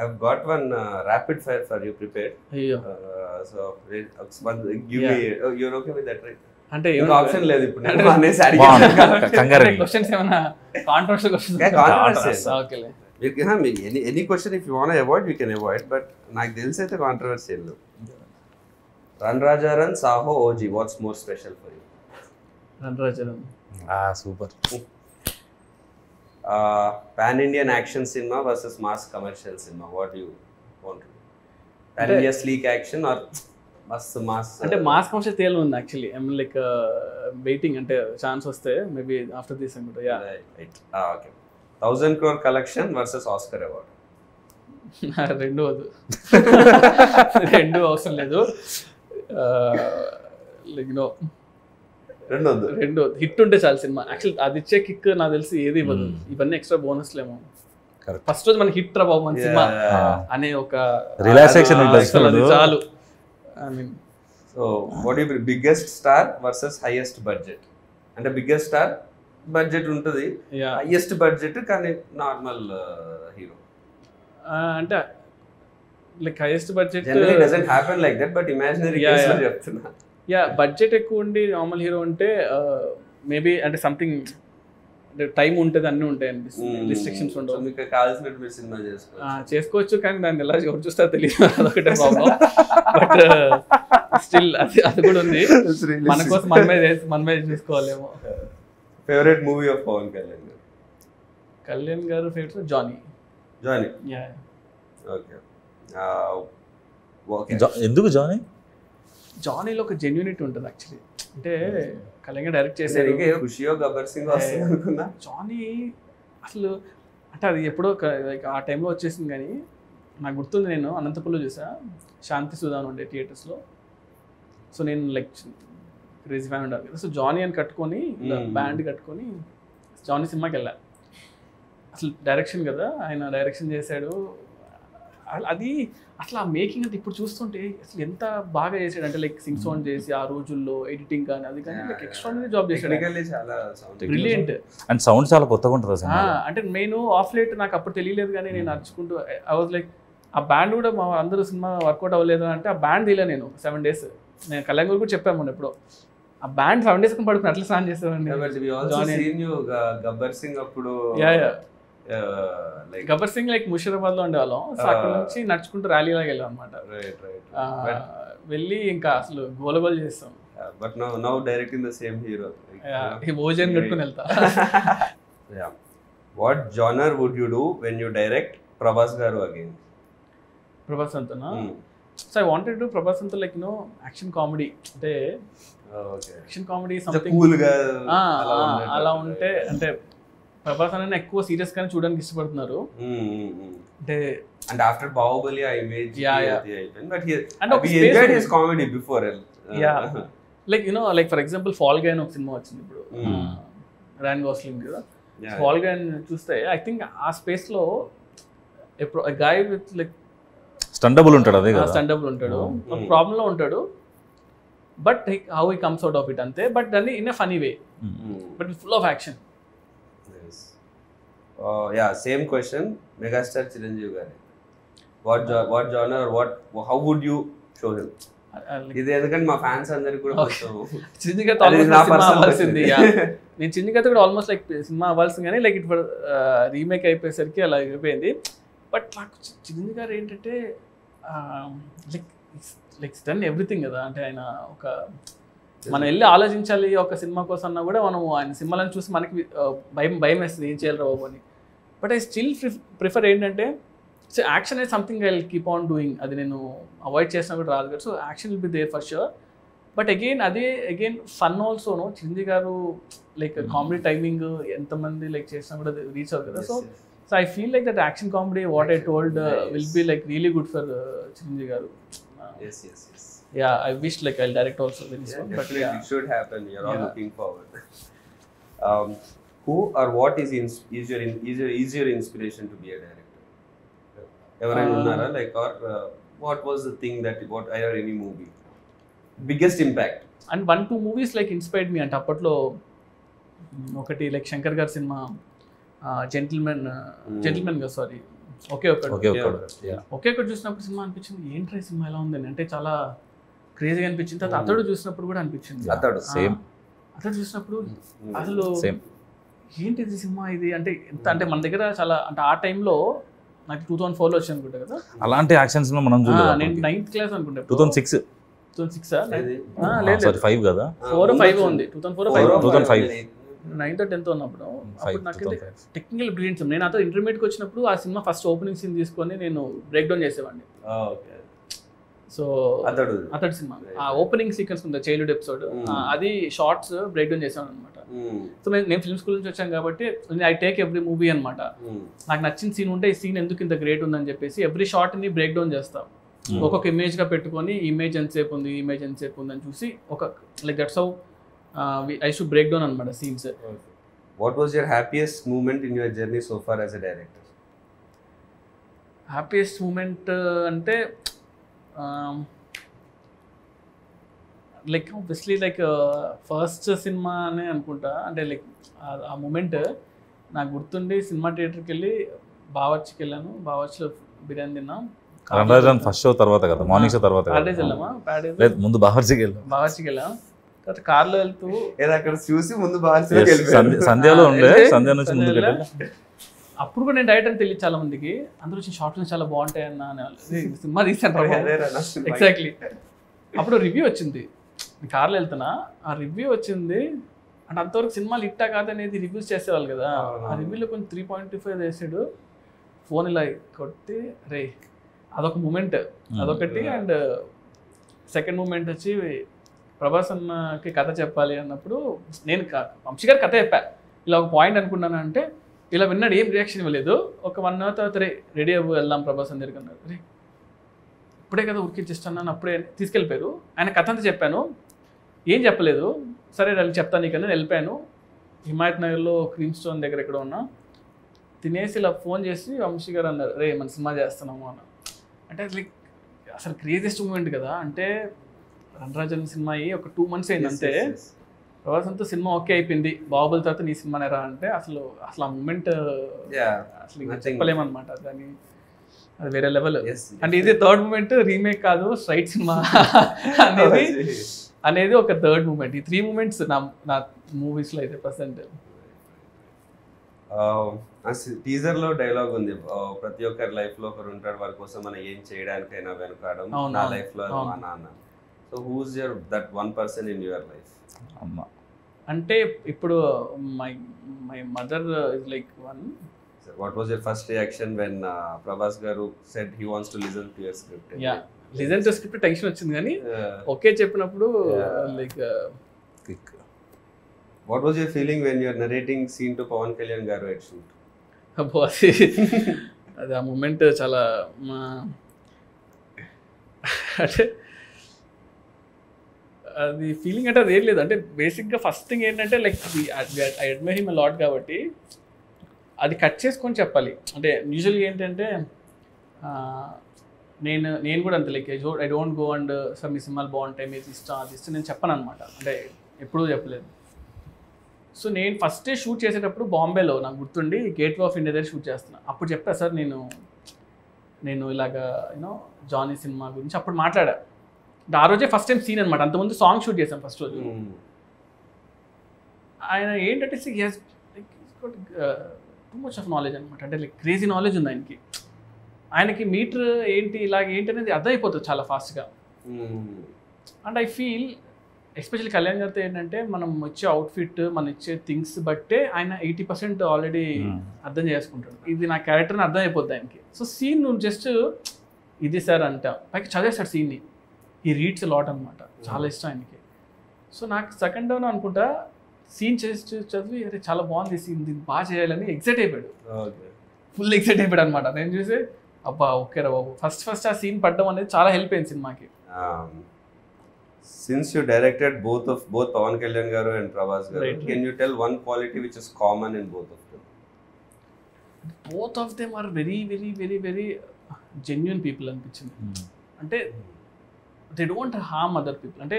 I've got one rapid fire for you prepared. అయ్యో, So give me. You're okay with that, right? అంటే ఆప్షన్ లేదు ఇప్పుడు. క్వశ్చన్స్ ఏమైనా కాంట్రవర్షియల్ క్వశ్చన్స్? ఓకేలే, any question if you want avoid you can avoid, but నాకు తెలిసి అయితే controversial. Run Raja run, Saaho, OG, watts more special for you? Run Raja run. Super. Pan Indian action cinema versus mass commercial cinema, what do you want to do? Pan India sleek action or mass? అంటే mass commercial తేలు ఉంది actually. I mean like waiting, అంటే chance వస్తే maybe after this అనుకుంటా. Yeah, right. Okay. 1000 crore collection versus Oscar award. రెండు వద్దు, రెండు అవసరం లేదు. లైక్ నో, రెండు హిట్ ఉంటే చాలు సినిమా. యాక్చువల్లీ అది ఇచ్చే కిక్ నాకు తెలిసి ఏది ఇవ్వదు. ఇవన్నీ ఎక్స్ట్రా బోనస్లేమో. ఫస్ట్ రోజు మన హిట్ రా బాబు మన సినిమా అనే ఒక రిలాక్సేషన్ చాలు. I mean, so what you biggest star versus highest budget? అంటే బిగ్గెస్ట్ స్టార్ బడ్జెట్ ఉంటుంది, హైయెస్ట్ బడ్జెట్ కానీ నార్మల్ హీరో. అంటే like highest budget doesn't happen like that, but imaginary case లో చెప్తున్నా. యా, బడ్జెట్ ఎక్కువ ఉండి నార్మల్ హీరో ఉంటే maybe అంటే సంథింగ్ టైం ఉంటుంది, అన్నీ ఉంటాయి అనిపిస్తుంది, రిస్ట్రిక్షన్స్ ఉండవు. మీకు కావాల్సినట్టు మీరు సినిమా చేసుకోవచ్చు, కానీ దాన్ని ఎలా ఎవరు చూస్తారో తెలియదు, అదొకటే ప్రాబ్లం. బట్ స్టిల్ అది కూడా ఉంది, మన కోసం మన మీద చూసుకోవాలేమో. Favourite movie of Pawan Kalyan గారు? కళ్యాణ్ గారు ఫేవరెట్ జానీ. Ya, okay. ఎందుకు జానీ? జానీలో ఒక జెన్యూనిటీ ఉంటుంది యాక్చువల్లీ. అంటే కళ్యాణ్ డైరెక్ట్ చేశారు, ఖుషియో గబ్బర్ సింగ్ వస్తుంది అనుకున్నా. జానీ అసలు అంటే అది ఎప్పుడో ఆ టైంలో వచ్చేసింది, కానీ నాకు గుర్తుంది, నేను అనంతపురంలో చూసా, శాంతి సుధాన్ ఉండే థియేటర్స్లో. సో నేను లైక్ క్రేజీ ఫ్యాన్ ఉండాలి కదా, సో జానీ అని కట్టుకొని బ్యాండ్ కట్టుకొని జానీ సినిమాకి వెళ్ళా. అసలు డైరెక్షన్ కదా, ఆయన డైరెక్షన్ చేశాడు. అది అసలు ఆ మేకింగ్ అంటే ఇప్పుడు చూస్తుంటే అసలు ఎంత బాగా చేశాడు అంటే, లైక్ సింగ్ సౌండ్ చేసి ఆ రోజుల్లో ఎడిటింగ్ కానీ అది కానీ లైక్ ఎక్స్ట్రాడినరీ జాబ్ చేశాడు. బ్రిలియంట్. అండ్ సౌండ్ చాలా కొత్తగా ఉంటుంది. అంటే నేను ఆఫ్ లైట్ నాకు అప్పుడు తెలియలేదు, కానీ నేను నడుచుకుంటూ ఐ వాజ్ లైక్ ఆ బ్యాండ్ కూడా మా అందరూ సినిమా వర్కౌట్ అవ్వలేదు అంటే ఆ బ్యాండ్ తీయలే నేను 7 days. నేను కళ్యాణ్ కూడా చెప్పాను మొన్న ఎప్పుడో, ఆ బ్యాండ్ 7 days పడుకుని అట్లా స్నాన్ చేస్తానండి. గబ్బర్ సింగ్ అప్పుడు గబ్బర్ సింగ్ లైక్ ముషీరాబాద్ లో ఉండేవాళ్ళం. సో అక్కడ నుంచి నడుచుకుంటూ ర్యాలీ లాగా వెళ్ళాం అనమాట. వెళ్ళి ఇంకా అసలు గోలగోలు చేస్తాం. But now directing the same hero, భోజనం కట్టుకుని వెళ్తా. What genre would you do when you direct Prabhas గారు అగైన్? ప్రభాస్ అంతనా? So I wanted to Prabhas అంతా లైక్ నో యాక్షన్ కామెడీ, అంటే యాక్షన్ కామెడీ సంథింగ్ అలా ఉంటే, అంటే ప్రభాస్ అనే ఎక్కువ సీరియస్ గానే చూడడానికి ఇష్టపడుతున్నారు. అంటే ఆఫ్టర్ బాహుబలి ఆ ఇమేజ్ అయిపోయింది, బట్ అంటే he enjoyed his comedy before. Like you know, like for example fall guy అని ఒక సినిమా వచ్చింది ఇప్పుడు, రాయన్ గోస్లింగ్ కదా. ఫాల్ గై చూస్తే ఐ థింక్ ఆ స్పేస్ లో గాయ్ విత్ లైక్ స్టండబుల్ ఉంటాడు, అదే కదా, స్టండబుల్ ఉంటాడు, ప్రాబ్లం లో ఉంటాడు, but how he comes out of it అంతే. బట్ దాన్ని in a funny way, but full of action. Same question, megastar Chiranjeevi garu, what genre or how would you show him? ఇది ఎందుకంటే మా ఫ్యాన్స్ అందరికి కూడా చిరంజీవి గారితో సినిమా అవ్వాల్సింది. నేను చిరంజీవి గారితో కూడా ఆల్మోస్ట్ లైక్ సినిమా అవ్వాల్సింది, కానీ లైక్ ఇప్పుడు రీమేక్ అయిపోయేసరికి అలా అయిపోయింది. బట్ నాకు చిరంజీవి గారు ఏంటంటే లైక్ డన్ ఎవ్రీథింగ్ కదా. అంటే ఆయన ఒక మనం వెళ్ళి ఆలోచించాలి ఒక సినిమా కోసం అన్నా కూడా మనం ఆయన సినిమాలను చూసి మనకి భయం వేస్తుంది, ఏం చేయాలి బాబు అని. బట్ ఐ స్టిల్ ప్రిఫర్ ఏంటంటే, so action is something I'll keep on doing. అది నేను అవాయిడ్ చేసినా కూడా రాదు కదా. So action will be there for sure. But again fun also no. Chiranjeevi గారు లైక్ కామెడీ టైమింగ్ ఎంతమంది లైక్ చేసినా కూడా రీచ్ అవుతుంది కదా. So I feel like that action comedy what I told will be like really good for Chiranjeevi గారు. Yeah, I wish like I'll direct also with this one. But yeah, it should happen. You're all looking forward. Who or what is your inspiration to be a director? Ever unnara like, or what was the thing that what or any movie? Biggest impact? And 1-2 movies like inspired me అంటే అప్పట్లో ఒకటి like Shankar గారి cinema gentlemen గా sorry ఒకే ఒకటి చూసినప్పుడు cinema అనిపించింది ఏంట్రా cinema ఎలా ఉందని, అంటే చాలా క్రేజీగా అనిపించింది. తర్వాత అతడు చూసినప్పుడు కూడా అనిపించింది. అతడు చూసినప్పుడు అసలు ఏంటిది సినిమా ఇది అంటే ఎంత అంటే మన దగ్గర చాలా అంటే ఆ టైంలో నాకు 2004లో వచ్చి అనుకుంటా కదా అలాంటి యాక్షన్స్ లో మనం నేను 9th క్లాస్ అనుకుంటా. 2006 లేదు 5 కదా 4-5 ఉంది 2005 9th or 10th ఉన్నప్పుడు. అప్పుడు నాకైతే టెక్నికల్ బ్రిలియన్స్. నేను అతను ఇంటర్మీడియట్కి వచ్చినప్పుడు ఆ సినిమా ఫస్ట్ ఓపెనింగ్ సీన్ తీసుకొని నేను బ్రేక్ డౌన్ చేసేవాడిని. సో అతడు సినిమా ఆ ఓపెనింగ్ సీక్వెన్స్ ఉంది చైల్డ్హుడ్ ఎపిసోడ్, అది షార్ట్స్ బ్రేక్ డౌన్ చేసాను అనమాట. సో నేను ఫిల్మ్ స్కూల్ నుంచి వచ్చాను కాబట్టి ఐ టేక్ ఎవ్రీ మూవీ అనమాట. నాకు నచ్చిన సీన్ ఉంటే ఈ సీన్ ఎందుకు ఇంత గ్రేట్ ఉందని చెప్పేసి ఎవ్రీ షార్ట్ ని బ్రేక్ డౌన్ చేస్తాం. ఒక్కొక్క ఇమేజ్ గా పెట్టుకొని ఇమేజ్ ఎంతసేపు ఉంది అని చూసి ఒక like that's how I should break down అనమాట scenes. What was your happiest moment in your journey so far as a director? Happiest moment అంటే లైక్ ఆబ్వియస్లీ లైక్ ఫస్ట్ సినిమా అనే అనుకుంటా. అంటే లైక్ ఆ మూమెంట్ నాకు గుర్తుండి సినిమా థియేటర్కి వెళ్ళి బావర్చికి వెళ్ళాను. బావర్చిలో బిర్యానీ తిన్నాం. ఫస్ట్ షో తర్వాత కదా, మార్నింగ్ షో తర్వాత ప్యాడేజ్ వెళ్ళామా? లేదు ముందు బావర్చికి వెళ్ళాం. తర్వాత కార్లో వెళ్తూ అక్కడ చూసి ముందు సంధ్యలో ఉండే సంధ్య నుంచి ముందుకు అప్పుడు కూడా నేను డైరెక్టర్ తెలియదు చాలా మందికి. అందరూ వచ్చి షార్ట్ ఫిల్మ్స్ చాలా బాగుంటాయి అన్న సినిమా తీసాను. ఎగ్జాక్ట్లీ అప్పుడు రివ్యూ వచ్చింది. కార్లో వెళ్తున్నా ఆ రివ్యూ వచ్చింది అంటే అంతవరకు సినిమాలు ఇట్టా కాదనేది రివ్యూస్ చేసేవాళ్ళు కదా. ఆ రివ్యూలో కొంచెం 3.25 వేసాడు. ఫోన్ ఇలా కొట్టి రే అదొక మూమెంట్ అదొకటి. అండ్ సెకండ్ మూమెంట్ వచ్చి ప్రభాస్ అన్నకి కథ చెప్పాలి అన్నప్పుడు నేను వంశీ గారి కథ చెప్పా. ఇలా ఒక పాయింట్ అనుకున్నాను అంటే ఇలా విన్నాడు, ఏం రియాక్షన్ ఇవ్వలేదు. ఒక 1 hour తర్వాత రెడీ అవ్వు వెళ్దాం ప్రభాస్ అని దగ్గరికి అన్నారు. రే ఇప్పుడే కదా ఉరికిచ్చిస్తున్నాను, అప్పుడే తీసుకెళ్ళిపోయారు. ఆయన కథ అంతా చెప్పాను, ఏం చెప్పలేదు. సరే వాళ్ళు చెప్తాను నీకన్నా వెళ్ళిపోయాను. హిమాయత్ నగర్లో క్రీమ్ స్టోన్ దగ్గర ఎక్కడ ఉన్నా తినేసి ఇలా ఫోన్ చేసి వంశీ గారు అన్నారు, రే మన సినిమా చేస్తున్నాము అన్న. అంటే లైక్ అసలు క్రేజియస్ట్ మూమెంట్ కదా. అంటే రణరాజన్ సినిమా అయ్యి ఒక 2 months అయింది అంతే. ప్రభాస్ అంతా సినిమా ఓకే అయిపోయింది, బాహుబలి తర్వాత నీ సినిమానే రా అంటే అసలు ఆ మూమెంట్ అసలు చెప్పలేమన్నమాట. దాన్ని అది వేరే లెవెల్. అంటే ఇది థర్డ్ మూమెంట్, రీమేక్ కాదు స్ట్రైట్ సినిమా అనేది ఒక థర్డ్ మూమెంట్. ఈ 3 moments నా మూవీస్లో అయితే ప్రజెంట్. టీజర్ లో డైలాగ్ ఉంది, ప్రతి ఒక్కరి లైఫ్ లో ఒకరు ఉంటాడు వారి కోసం మనం ఏం చేయడానికైనా వెనకాడం, నా లైఫ్ లో మా నాన్న. So who's your that one person in your life? అమ్మ అంటే ఇప్పుడు my mother is like one. What was your first reaction when Prabhas garu said he wants to listen to your script? Yeah, listen to script tension వచ్చింది కానీ okay చెప్పినప్పుడు like kick. What was your feeling when you are narrating scene to Pawan Kalyan garu at shoot? అబ్బో అది ఆ moment చాలా అంటే అది feeling అంటే అది ఏం లేదు. అంటే బేసిక్గా ఫస్ట్ థింగ్ ఏంటంటే like I admire him a lot కాబట్టి అది కట్ చేసుకొని చెప్పాలి. అంటే యూజువల్గా ఏంటంటే నేను కూడా అంతే like I don't go and sir మీ సినిమాలు బాగుంటాయి మీరు ఇష్టం అది ఇష్టం నేను చెప్పను అనమాట. అంటే ఎప్పుడూ చెప్పలేదు. సో నేను ఫస్ట్ షూట్ చేసేటప్పుడు బాంబేలో నాకు గుర్తుండి గేట్వే ఆఫ్ ఇండియా దగ్గర షూట్ చేస్తున్నా. అప్పుడు చెప్పా సార్ నేను ఇలాగా యూనో జానీ సినిమా గురించి అప్పుడు మాట్లాడా. ఆ రోజే ఫస్ట్ టైం సీన్ అనమాట. అంతకుముందు సాంగ్ షూట్ చేశాం ఫస్ట్ రోజు. ఆయన ఏంటంటే టూ మచ్ ఆఫ్ నాలెడ్జ్ అనమాట. అంటే లైక్ క్రేజీ నాలెడ్జ్ ఉంది ఆయనకి. ఆయనకి మీటర్ ఏంటి ఇలాగ ఏంటి అనేది అర్థమైపోతుంది చాలా ఫాస్ట్గా. And I feel especially Kalyan గారితో ఏంటంటే మనం వచ్చే అవుట్ఫిట్ మనం ఇచ్చే థింగ్స్ బట్టే ఆయన 80% ఆల్రెడీ అర్థం చేసుకుంటాడు. ఇది నా క్యారెక్టర్ని అర్థం అయిపోద్ది ఆయనకి. సో సీన్ నువ్వు జస్ట్ ఇది సార్ అంట పైకి చదివేస్తాడు సీన్ని. ఈ రీడ్స్ లాట్ అనమాట, చాలా ఇష్టం ఆయనకి. సో నాకు సెకండ్ డౌన్ అనుకుంటా సీన్ చేసి చదివి అరే చాలా బాగుంది సీన్, దీన్ని బాగా చేయాలని ఎక్సైట్ అయిపోయాడు. ఫుల్ ఎక్సైట్ అయిపోయాడు అనమాట. నేను చూసి అబ్బా ఓకే రా బాబు ఫస్ట్ ఆ సీన్ పడ్డం అనేది చాలా హెల్ప్ అయింది సినిమాకి. Since you directed both Pawan Kalyan garu and Prabhas garu, right. Can you tell one quality which is common in both of them? Both of them are very very very very genuine people అనిపించింది. అంటే they don't harm other people. అంటే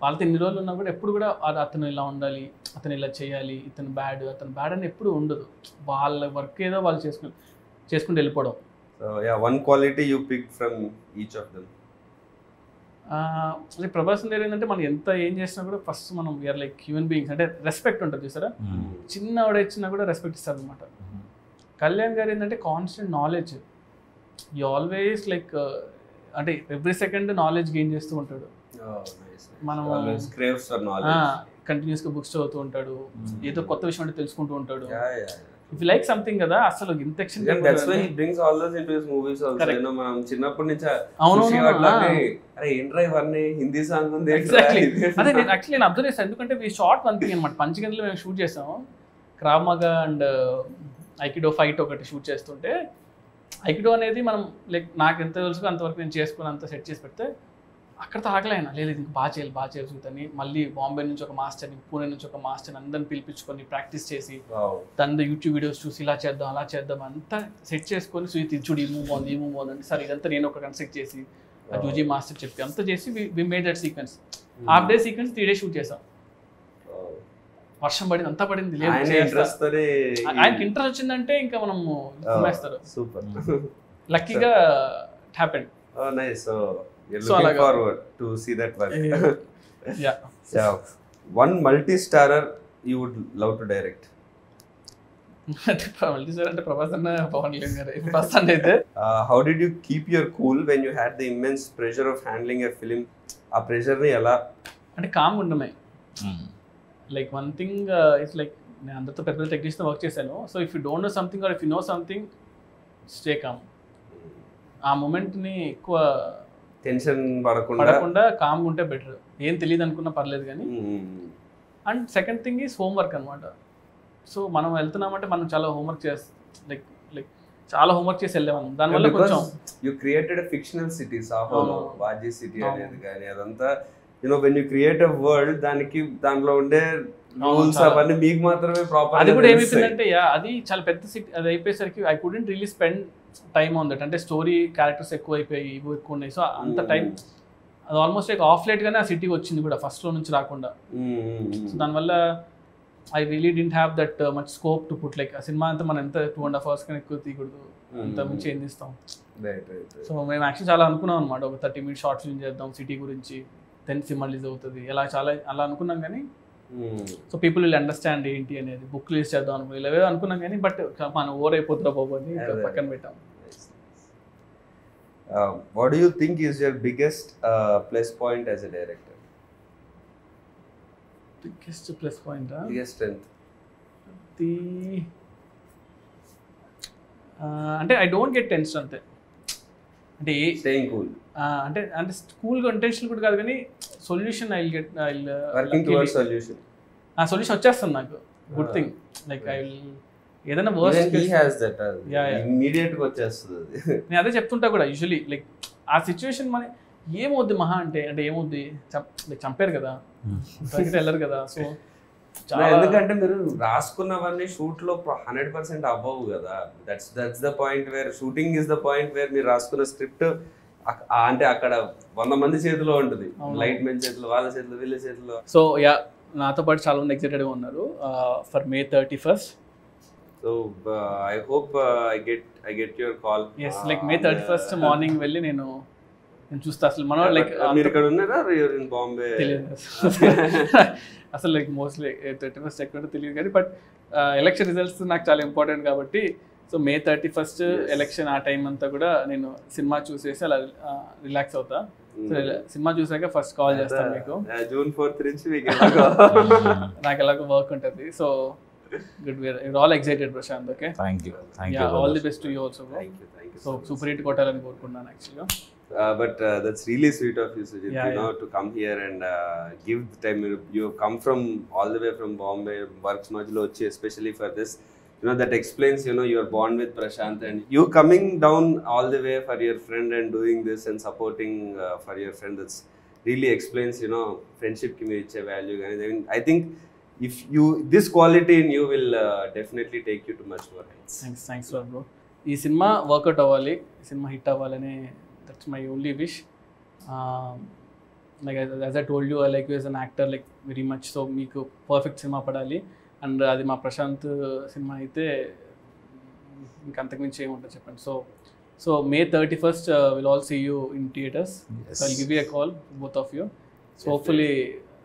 వాళ్ళతో ఎన్ని రోజులు ఉన్నా కూడా ఎప్పుడు కూడా అతను ఇలా ఉండాలి, అతను ఇలా చేయాలి, అతను బ్యాడ్ అని ఎప్పుడు ఉండదు. వాళ్ళ వర్క్ ఏదో వాళ్ళు చేసుకుంటూ వెళ్ళిపోవడం. So yeah, one quality you picked from each of them. అంటే ప్రభాస్ ఏంటంటే మనం ఎంత ఏం చేసినా కూడా ఫస్ట్ మనం వీఆర్ లైక్ హ్యూమన్ బీయింగ్స్. అంటే రెస్పెక్ట్ ఉంటుంది చూసారా, చిన్నవాడు ఇచ్చినా కూడా రెస్పెక్ట్ ఇస్తారు అనమాట. కళ్యాణ్ గారు ఏంటంటే కాన్స్టెంట్ నాలెడ్జ్, ఈ ఆల్వేస్ లైక్ అంటే ఎవ్రీ సెకండ్ నాలెడ్జ్ గెయిన్ చేస్తూ ఉంటాడు. మనం కంటిన్యూస్గా బుక్స్ చదువుతూ ఉంటాడు, ఏదో కొత్త విషయం అంటే తెలుసుకుంటూ ఉంటాడు. ఇఫ్ యు లైక్ సంథింగ్ కదా అసలు ఇంత action. That's why he brings all those into his movies also. You know మనం చిన్నప్పటి నుంచి అరే ఏంట్రా ఇవన్నీ హిందీ సాంగ్ ఉంది. ఎగ్జాక్ట్లీ అదే నేను యాక్చువల్లీ నేను అబ్జర్వ్ చేస్తాను. ఎందుకంటే వి షార్ట్ వన్ థింగ్ అనమాట. పంచగంటలో మేము షూట్ చేసాము. క్రావ్ మగా అండ్ ఐకిడో ఫైట్ ఒకటి షూట్ చేస్తుంటే, ఐకిడో అనేది మనం లైక్ నాకు ఎంత తెలుసు అంతవరకు నేను చేసుకుని అంత సెట్ చేసి పెడితే అక్కడతో ఆగలేనా, లేదు ఇంక బాగా చేయాలి మళ్ళీ బాంబే నుంచి ఒక మాస్టర్ని, పూణే నుంచి ఒక మాస్టర్ని అందరిని పిలిపించుకొని ప్రాక్టీస్ చేసి దాని యూట్యూబ్ వీడియోస్ చూసి ఇలా చేద్దాం అలా చేద్దాం అంతా సెట్ చేసుకొని సుయిత్ చూడు ఈ మూవ్ బాగుంది అంటే సరే ఇదంతా నేను ఒక కన్స్ట్రక్ట్ చేసి ఆ జూజీ మాస్టర్ చెప్పి అంతా చేసి we made that sequence. Half day sequence 3 days shoot చేసాం. వర్షం పడింది, అంతా పడింది, లేదు ఆయనకి ఇంట్రెస్ట్ వచ్చిందంటే ఇంకా మనం కుమ్మేస్తారు. సూపర్, లక్కీగా it happened. Oh nice. So you're looking forward to see that work. Yeah. So one multi-starrer you would love to direct. multi-starrer అంటే ప్రభాస్ అన్న పవన్ కళ్యాణ్ గారు ఫస్ట్ అయితే. How did you keep your cool when you had the immense pressure of handling a film? ఆ pressure ని ఎలా అంటే calm ఉండమే. Like one thing it's like నేను అందరితో పెద్ద టెక్నీషియన్ వర్క్ చేశాను. So if you don't know something or if you know something stay calm. ఆ మూమెంట్ని ఎక్కువ టెన్షన్ పడకుండా కామ్గా ఉంటే బెటర్. ఏం తెలియదు అనుకున్నా పర్లేదు కానీ. And second thing is homework అనమాట. సో మనం వెళ్తున్నామంటే మనం చాలా హోంవర్క్ లైక్ చాలా హోంవర్క్ చేసి వెళ్ళాము. దానివల్ల కొంచెం యూ క్రియేటెడ్ ఫిక్షనల్ సిటీ, సాహోలో వాజీ సిటీ అనేది కానీ అదంతా you know when you create a world దాంట్లో ఉండే రూల్స్ అవన్నీ మీకు మాత్రమే ప్రాపర్. అది కూడా ఏమైపోయిందంటే అది చాలా పెద్ద సిటీ. అది అయిపోయేసరికి I couldn't really spend time on that. అంటే స్టోరీ క్యారెక్టర్స్ ఎక్కువ అయిపోయి ఇవి ఎక్కువ ఉన్నాయి. సో అంత టైం అది ఆల్మోస్ట్ లైక్ ఆఫ్ లైట్గానే ఆ సిటీకి వచ్చింది కూడా ఫస్ట్లో నుంచి రాకుండా. సో దానివల్ల I really didn't have that much scope to put. Like ఆ సినిమా అంతా మనం ఎంత 2.5 hours కన్నా ఎక్కువ తీయకూడదు, అంత మించి ఏం తీస్తాం. సో మేము యాక్చువల్లీ చాలా అనుకున్నాం అనమాట, ఒక 30 minutes షార్ట్ ఫిల్మ్ చేద్దాం సిటీ గురించి, 10 సినిమా రిలీజ్ అవుతుంది అలా అనుకున్నాం. కానీ సో పీపుల్ విల్ అండర్స్టాండ్ ఏంటి అనేది, బుక్ రిలీజ్ చేద్దాం అనుకున్నాం, ఇలా అనుకున్నాం కానీ బట్ మనం ఓవర్ అయిపోతుందా బాబు అని పక్కన పెట్టాం. What do you think is your biggest plus point as a director? Biggest plus point, biggest strength? అంటే ఐ డోంట్ గెట్ టెన్షన్ అంతే. అంటే స్టేయింగ్ కూల్ అంటే కూల్గా ఇంటెన్షన్ కూడా కాదు కానీ సొల్యూషన్ వర్కింగ్ టువర్డ్స్ సొల్యూషన్. ఆ సొల్యూషన్ వచ్చేస్తుంది నాకు. Good thing like I will ఏదైనా వర్స్ట్ ఇమ్మీడియట్ గా వచ్చేస్తుంది. నేను అదే చెప్తుంటా కూడా యూజువలీ లైక్ ఆ సిచ్యువేషన్ మన ఏమవుద్ది మహా అంటే ఏమవుద్ది చంపారు కదా, వెళ్ళరు కదా. సో ఎందుకంటే మీరు రాసుకున్నవన్నీ షూట్ లో 100% అవ్వవు కదా. That's the point where shooting is the point where మీరు రాసుకున్న స్క్రిప్ట్ అంటే అక్కడ 100 మంది చేతిలో ఉంటుంది, లైట్ మెన్ చేతిలో, వాళ్ళ చేతిలో, వీళ్ళ చేతిలో. సో నాతో పాటు చాలా మంది ఎక్సైటెడ్గా ఉన్నారు for May 31st. So I hope I get your call. Yes, like May 31st morning వెళ్ళి నేను చూస్తా. అసలు మనం లైక్ మీరు ఇక్కడ ఉన్నారా, you're in Bombay? తెలియదు అసలు లైక్ మోస్ట్లీ 31st ఎక్కడ తెలియదు కానీ బట్ ఎలక్షన్ రిజల్ట్స్ నాకు చాలా ఇంపార్టెంట్ కాబట్టి సో May 31st ఎలక్షన్ ఆ టైం అంతా కూడా నేను సినిమా చూసేసి అలా రిలాక్స్ అవుతా. సో సినిమా చూసాక ఫస్ట్ కాల్ చేస్తాను మీకు. June 4th నుంచి నాకు ఎలాగో వర్క్ ఉంటుంది. So good, we're all excited Prashant. Okay, thank you all the best to you also, bro. Thank you so super hit kotalani korukunnanu actually. But that's really sweet of you, Sujit, to come here and give the time. You have come from all the way from Bombay, works majlo vachi especially for this. That explains your bond with Prashant, and you coming down all the way for your friend and doing this and supporting for your friend. That's really explains friendship ki meer iche value. I think if this quality in you will definitely take you to much more heights. Thanks bro. ఈ cinema work out అవ్వాలి, ఈ cinema hit అవ్వాలని that's my only wish. Like as I told you I like you as an actor like very much. So మీకు perfect cinema పడాలి, and అది మా Prashanth cinema అయితే ఇంకంతకుమించి ఏముంటుంది చెప్పండి. So May 31st we'll all see you in theaters. Yes. So I'll give you a call, both of you. So hopefully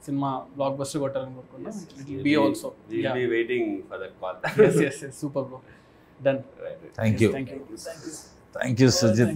cinema blockbuster కొట్టాలని కోరుకున్నా. It will be also. We'll be waiting for that call. Yes, super bro. Done. Thank you. Thank you. Thank you, Sujit.